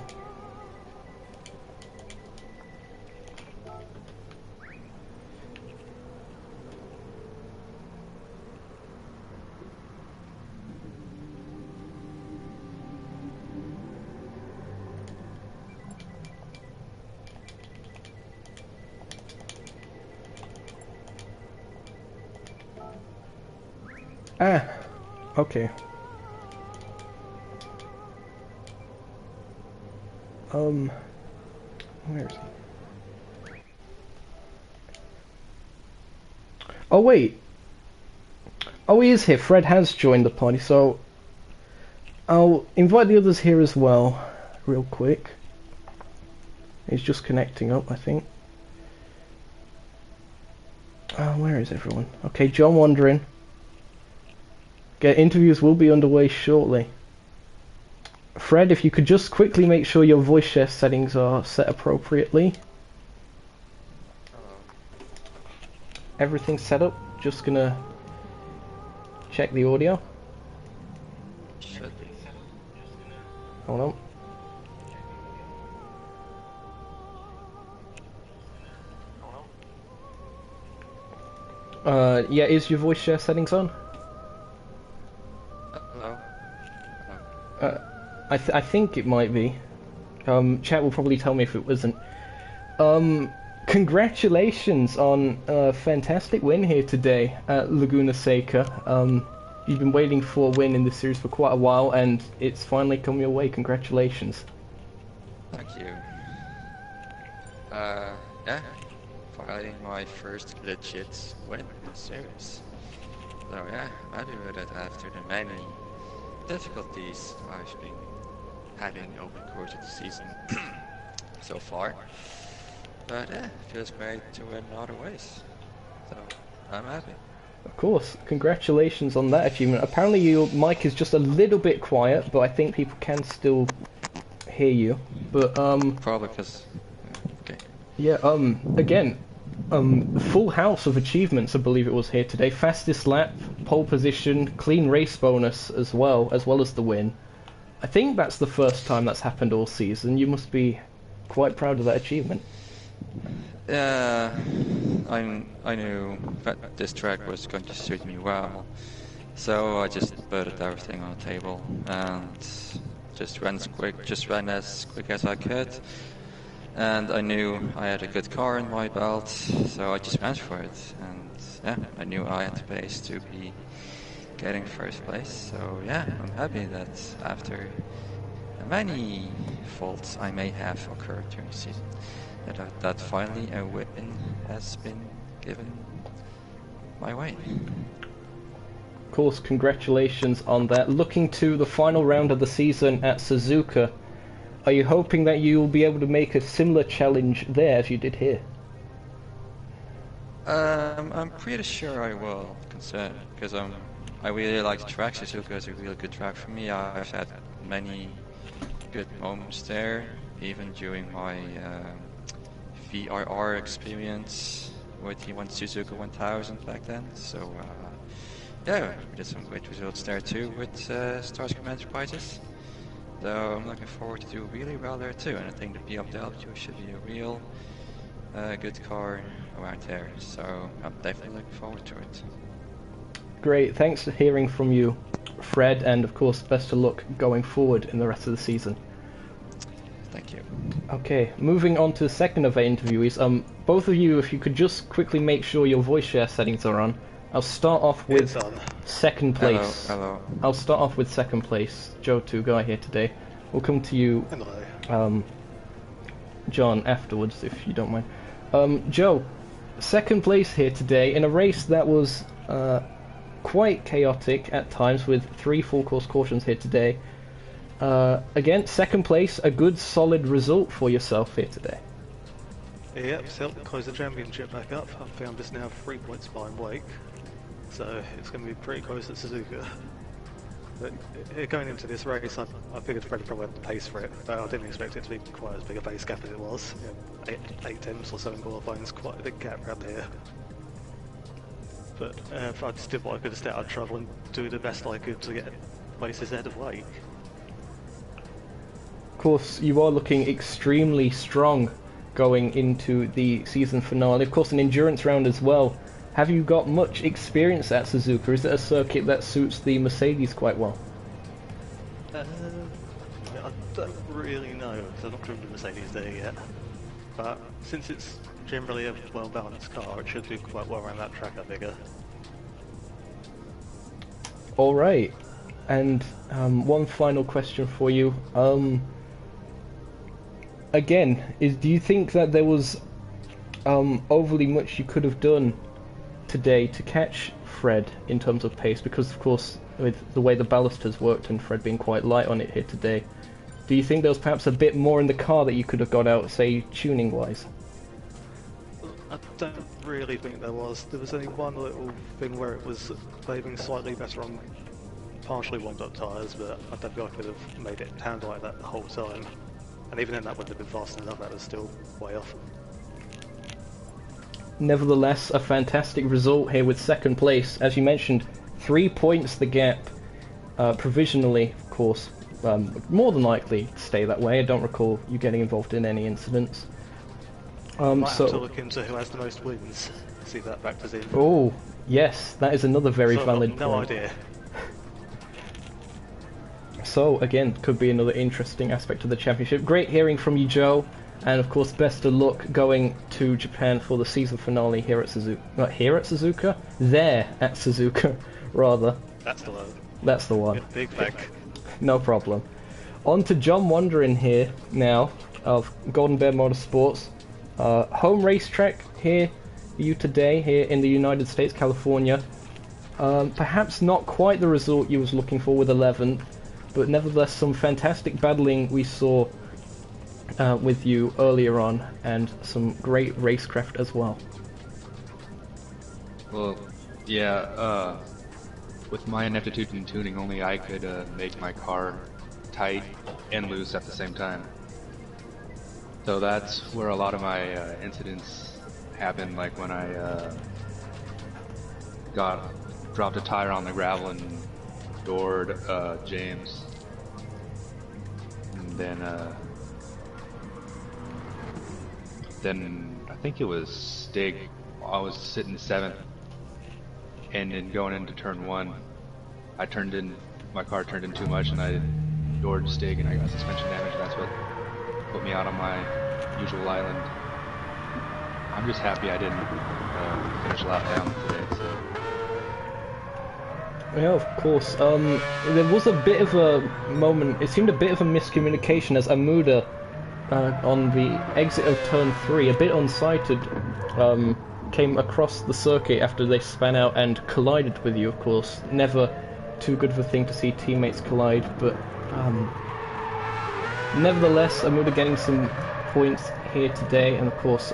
Ah, okay. Where is he? Oh wait. Oh, he is here. Fred has joined the party, so I'll invite the others here as well, real quick. He's just connecting up, I think. Where is everyone? Okay, John Wandering. Interviews will be underway shortly. Fred, if you could just quickly make sure your voice share settings are set appropriately. everything set up. Just gonna check the audio. Should be. Hold on. Yeah, is your voice share settings on? Hello? I think it might be. Chat will probably tell me if it wasn't. Congratulations on a fantastic win here today at Laguna Seca. You've been waiting for a win in this series for quite a while, and it's finally come your way. Congratulations. Thank you. Yeah, finally my first legit win in the series. So yeah, I'm happy with it after the many difficulties I've been having over the course of the season so far. But yeah, it feels great to win in other ways. So I'm happy. Of course, congratulations on that achievement. Apparently your mic is just a little bit quiet, but I think people can still hear you. But Probably because okay. yeah, again, full house of achievements I believe it was here today. Fastest lap, pole position, clean race bonus as well as the win. I think that's the first time that's happened all season. You must be quite proud of that achievement. Yeah, I knew that this track was going to suit me well, so I just put everything on the table and just ran as quick as I could. And I knew I had a good car in my belt, so I just went for it. And yeah, I knew I had the pace to be getting first place. So yeah, I'm happy that after many faults I may have occurred during the season, that finally a win has been given my way. Of course, congratulations on that. Looking to the final round of the season at Suzuka, are you hoping that you'll be able to make a similar challenge there as you did here? I'm pretty sure I will, because I really like the track. Suzuka is a really good track for me. I've had many good moments there, even during my VRR experience with the Suzuka 1000 back then. So yeah, we did some great results there too with Stars Commander prizes. So I'm looking forward to do really well there too, and I think the BMW should be a real good car around there. So I'm definitely looking forward to it. Great, thanks for hearing from you, Fred, and of course best of luck going forward in the rest of the season. Thank you. Okay, moving on to the second of our interviewees. Both of you, if you could just quickly make sure your voice share settings are on. I'll start off with second place. Hello. I'll start off with second place. Joe Tugai here today. We'll come to you, John, afterwards, if you don't mind. Joe, second place here today in a race that was quite chaotic at times with 3 full course cautions here today. Again, second place, a good solid result for yourself here today. Yep, so close the championship back up. I think I'm just now 3 points behind Wake, so it's going to be pretty close at Suzuka. But going into this race, I figured Fred probably had the pace for it, but I didn't expect it to be quite as big a pace gap as it was. You know, 8 tenths or so in qualifying is quite a big gap around here. But if I just did what I could, stay out of trouble and do the best I could to get places ahead of Wake. Of course, you are looking extremely strong going into the season finale. Of course, an endurance round as well. Have you got much experience at Suzuka? Is it a circuit that suits the Mercedes quite well? I don't really know, because I've not driven the Mercedes there yet. But since it's generally a well-balanced car, it should do quite well around that track, I figure. Alright, and one final question for you. Again, do you think that there was overly much you could have done today to catch Fred in terms of pace? Because of course, with the way the ballast has worked and Fred being quite light on it here today, do you think there was perhaps a bit more in the car that you could have got out, say, tuning-wise? I don't really think there was. There was only one little thing where it was behaving slightly better on partially warmed-up tyres, but I don't think I could have made it handle like that the whole time. And even then that wouldn't have been fast enough, that was still way off. nevertheless, a fantastic result here with second place. As you mentioned, 3 points the gap, provisionally, of course. More than likely to stay that way. I don't recall you getting involved in any incidents. Might so have to look into who has the most wins, see if that factors in. Oh, yes, that is another very So valid I've got no point. idea. So, again, could be another interesting aspect of the championship. Great hearing from you, Joe. And, of course, best of luck going to Japan for the season finale here at Suzuka. Not here at Suzuka? There at Suzuka, rather. That's the one. That's the one. Big bag. No problem. On to John Wondering here now, of Golden Bear Motorsports. Home racetrack here for you today, here in the United States, California. Perhaps not quite the result you was looking for with 11th, but nevertheless some fantastic battling we saw with you earlier on, and some great racecraft as well. Well, yeah, with my ineptitude in tuning, only I could make my car tight and loose at the same time. So that's where a lot of my incidents happened, like when I dropped a tire on the gravel and doored James, and then I think it was Stig. I was sitting 7th, and then going into turn 1, my car turned in too much, and I doored Stig, and I got suspension damage. That's what put me out on my usual island. I'm just happy I didn't finish lap down today. So. Yeah, of course. There was a bit of a moment, it seemed a bit of a miscommunication as Amuda, on the exit of turn 3, a bit unsighted, came across the circuit after they span out and collided with you, of course. Never too good of a thing to see teammates collide, but nevertheless, Amuda getting some points here today, and of course,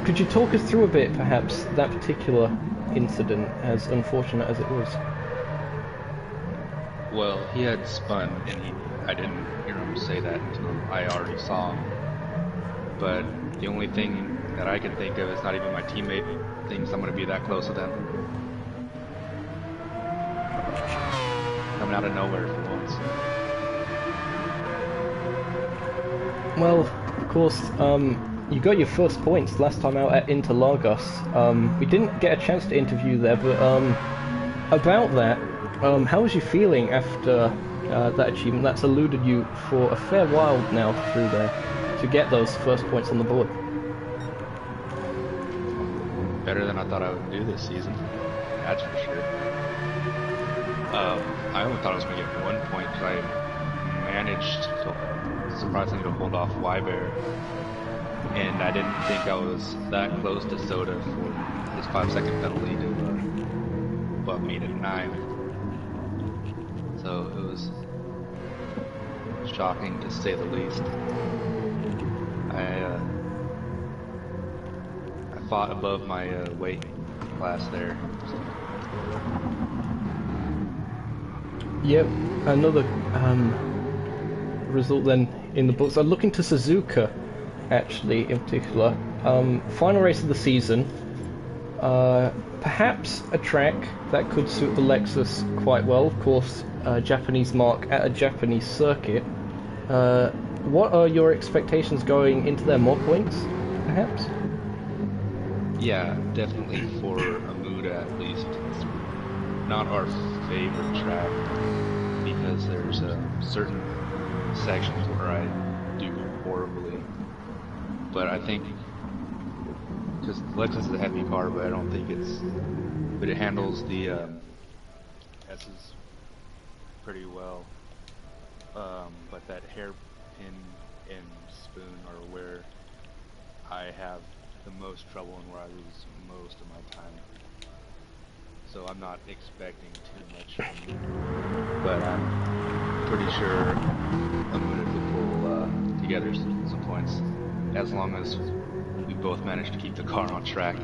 could you talk us through a bit, perhaps, that particular incident, as unfortunate as it was? Well, he had spun, and I didn't hear him say that until I already saw him. But the only thing that I can think of is not even my teammate thinks I'm going to be that close to them. Coming out of nowhere for once. Well, of course, you got your first points last time out at Interlagos. We didn't get a chance to interview there, but about that, how was you feeling after that achievement? That's eluded you for a fair while now through there, to get those first points on the board. Better than I thought I would do this season, that's for sure. I only thought I was going to get 1 point, because I managed to surprisingly to hold off Wybear, and I didn't think I was that close to Soda for his 5-second penalty to bump me to 9. So it was shocking to say the least. I fought above my weight class there. Yep, another result then in the books. I'm looking to Suzuka, actually, in particular. Final race of the season. Perhaps a track that could suit the Lexus quite well. Of course, Japanese mark at a Japanese circuit. What are your expectations going into there? More points, perhaps? Yeah, definitely for Amuda at least. It's not our favorite track because there's certain sections where I do horribly. But I think, because Lexus is a heavy car, but I don't think but it handles the S's pretty well. But that hairpin and spoon are where I have the most trouble and where I lose most of my time. So I'm not expecting too much from you, but I'm pretty sure I'm going to pull together some points, as long as we both manage to keep the car on track.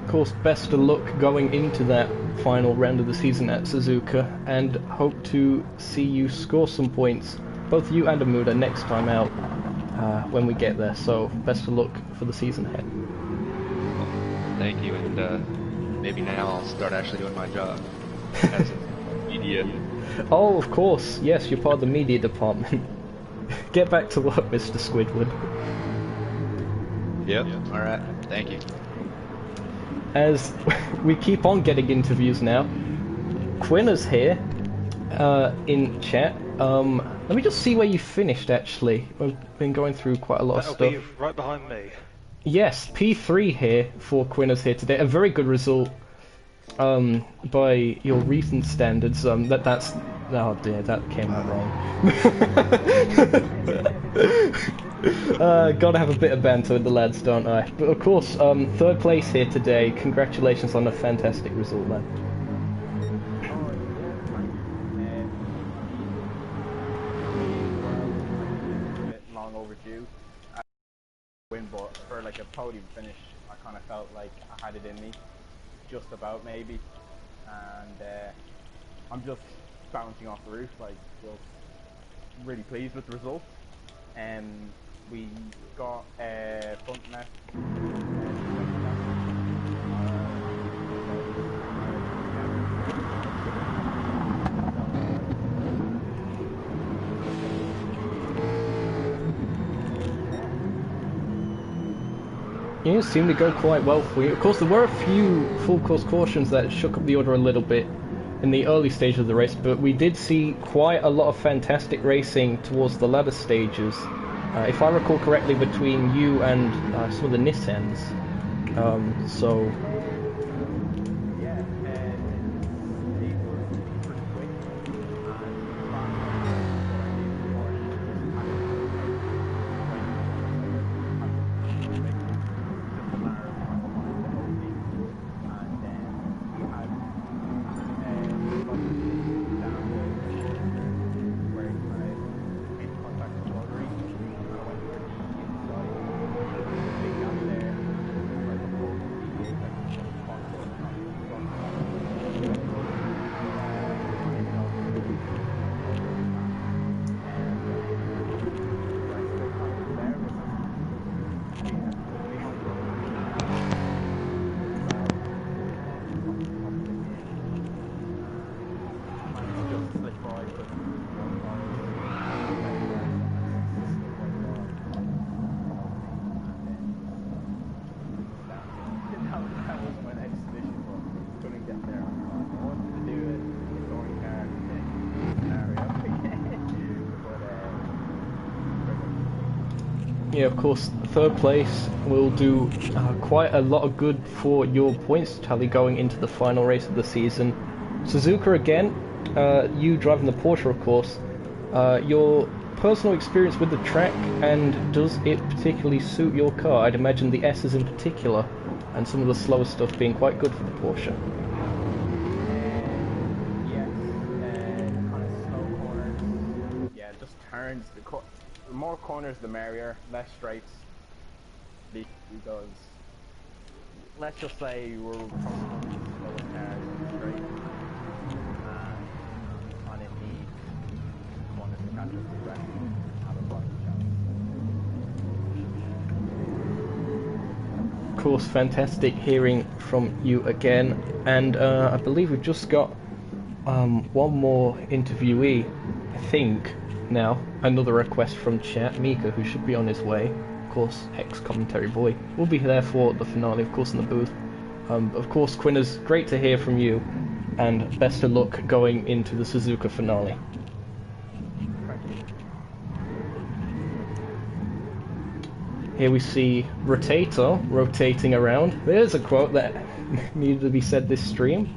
Of course, best of luck going into that final round of the season at Suzuka, and hope to see you score some points, both you and Amuda, next time out when we get there. So best of luck for the season ahead. Thank you, and maybe now I'll start actually doing my job as media. Oh, of course. Yes, you're part of the media department. Get back to work, Mr. Squidward. Yep. All right. Thank you. As we keep on getting interviews now, Quinn is here in chat. Let me just see where you finished, actually. We've been going through quite a lot of stuff. That'll be right behind me. Yes, P3 here for Quinn is here today. A very good result by your recent standards. That's... Oh dear, that came out wrong. Gotta have a bit of banter with the lads, don't I? But of course, third place here today. Congratulations on a fantastic result, man. Long overdue. Win, but for like a podium finish, I kind of felt like I had it in me, just about maybe, and I'm just bouncing off the roof, like just really pleased with the result. And we got front left. Yeah, it seemed to go quite well for you. Of course, there were a few full course cautions that shook up the order a little bit in the early stages of the race, but we did see quite a lot of fantastic racing towards the latter stages. If I recall correctly, between you and some of the Nissans. So... Yeah, of course, third place will do quite a lot of good for your points tally going into the final race of the season. Suzuka again, you driving the Porsche, of course. Your personal experience with the track, and does it particularly suit your car? I'd imagine the S's in particular, and some of the slower stuff being quite good for the Porsche. Yes, kind of slow corners. Yeah, just turns. The more corners, the merrier. Less straights, because let's just say we're probably slowest cars on the straight, and indeed corners to catch us directly have a lot of chance. Of course, fantastic hearing from you again, and I believe we've just got one more interviewee, I think. Now, another request from chat, Mika, who should be on his way, of course, ex-commentary boy, will be there for the finale, of course, in the booth. Of course, Quinn, is great to hear from you, and best of luck going into the Suzuka finale. Here we see Rotator rotating around. There's a quote that needed to be said this stream.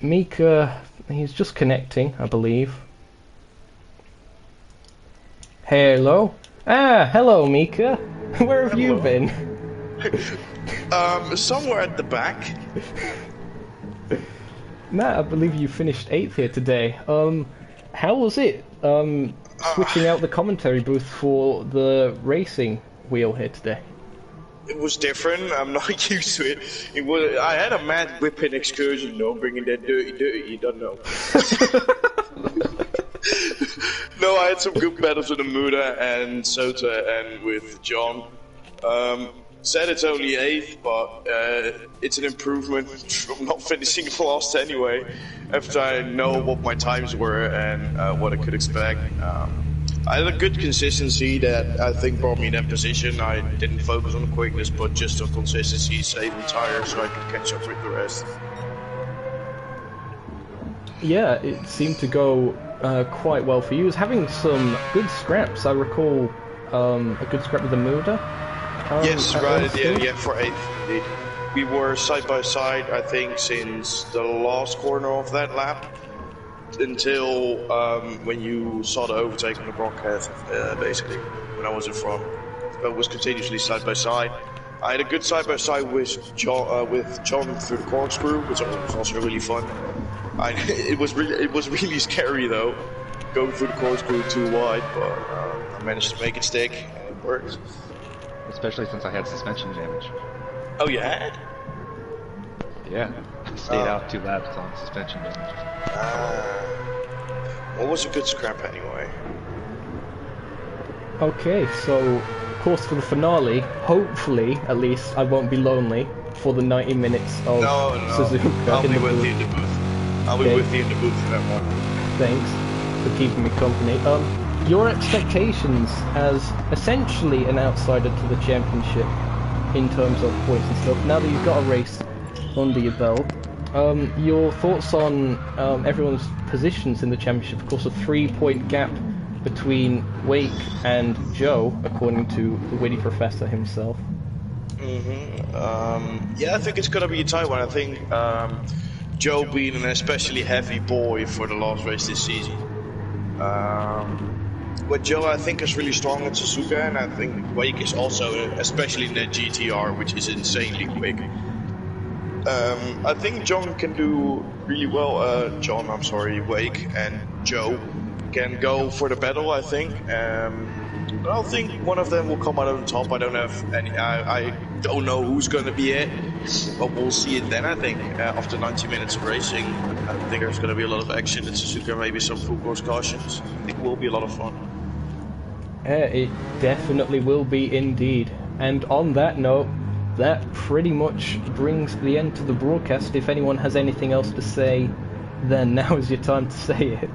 Mika, he's just connecting, I believe. Hello? Ah, hello, Mika. Where have you been? Somewhere at the back. Matt, I believe you finished 8th here today. How was it? Switching out the commentary booth for the racing wheel here today. It was different. I'm not used to it. It was. I had a mad whipping excursion, bringing that dirty. You don't know. No, I had some good battles with Amuda and Sota and with John. Said it's only 8th, but it's an improvement from not finishing last anyway. After I know what my times were and what I could expect. I had a good consistency that I think brought me in that position. I didn't focus on the quickness, but just on consistency, saving tires so I could catch up with the rest. Yeah, it seemed to go quite well for you. He was having some good scraps. I recall a good scrap with the Muda. Yes, right, yeah, for 8th, indeed. We were side by side, I think, since the last corner of that lap. Until when you saw the overtake on the broadcast, basically, when I was in front. But it was continuously side by side. I had a good side by side with John through the corkscrew, which was also really fun. It was really scary though, going through the corkscrew too wide, but I managed to make it stick and it worked. Especially since I had suspension damage. Oh, you had? Yeah, stayed out 2 laps on suspension damage. What was a good scrap anyway? Okay, so of course for the finale, hopefully at least I won't be lonely for the 90 minutes of Suzuka. I'll be with you in the booth. I'll be with you in the booth for that one. Thanks for keeping me company. Your expectations as essentially an outsider to the championship in terms of points and stuff, now that you've got a race under your belt, your thoughts on everyone's positions in the championship? Of course, a 3-point gap between Wake and Joe, according to the witty professor himself. Yeah, I think it's gonna be a tight one. I think Joe being an especially heavy boy for the last race this season. But Joe, I think, is really strong in Suzuka, and I think Wake is also, especially in the GTR, which is insanely quick. I think John can do really well. Wake and Joe can go for the battle, I think. But I don't think one of them will come out on top. I don't have any. I don't know who's going to be it, but we'll see it then. I think after 90 minutes of racing, I think there's going to be a lot of action in Suzuka, maybe some full course cautions. I think it will be a lot of fun. It definitely will be indeed. And on that note, that pretty much brings the end to the broadcast. If anyone has anything else to say, then now is your time to say it.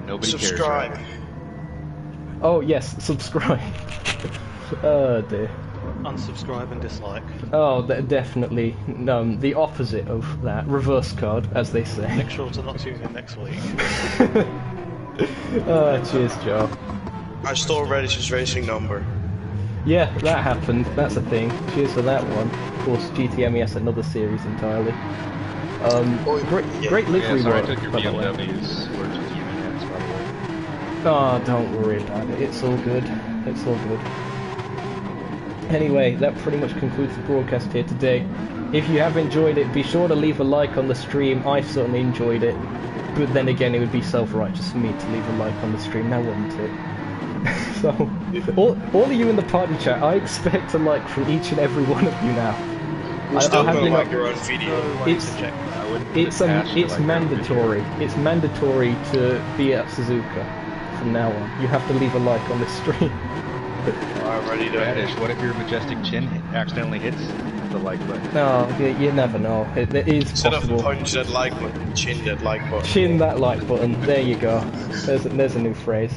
Nobody subscribe. cares. Oh yes, subscribe. Oh dear. Unsubscribe and dislike. Oh, definitely. The opposite of that. Reverse card, as they say. Make sure to not tune in next week. Cheers, Joe. I stole Reddish's racing number. Yeah, that happened. That's a thing. Cheers for that one. Of course, GTMES, another series entirely. Great livery sorry, work, I took your by the way. BMWs for GTMES, by the way. Oh, don't worry about it. It's all good. It's all good. Anyway, that pretty much concludes the broadcast here today. If you have enjoyed it, be sure to leave a like on the stream. I've certainly enjoyed it. But then again, it would be self-righteous for me to leave a like on the stream, now wouldn't it? So, all of you in the party chat, I expect a like from each and every one of you now. We're still gonna like your own video. It's mandatory. It's mandatory to be at Suzuka from now on. You have to leave a like on this stream. Alright, Radish, what if your majestic chin accidentally hits the like button? No, you never know. It is Instead possible. of punch that like button, chin that like button. Chin that like button. There you go. There's a new phrase.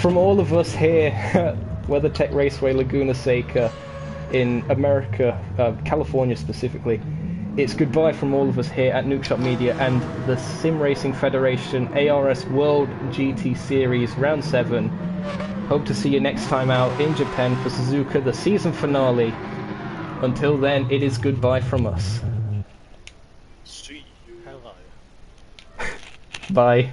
From all of us here at WeatherTech Raceway Laguna Seca in America, California specifically, it's goodbye from all of us here at Nukeshot Media and the Sim Racing Federation ARS World GT Series Round 7. Hope to see you next time out in Japan for Suzuka, the season finale. Until then, it is goodbye from us. See you. Hello. Bye.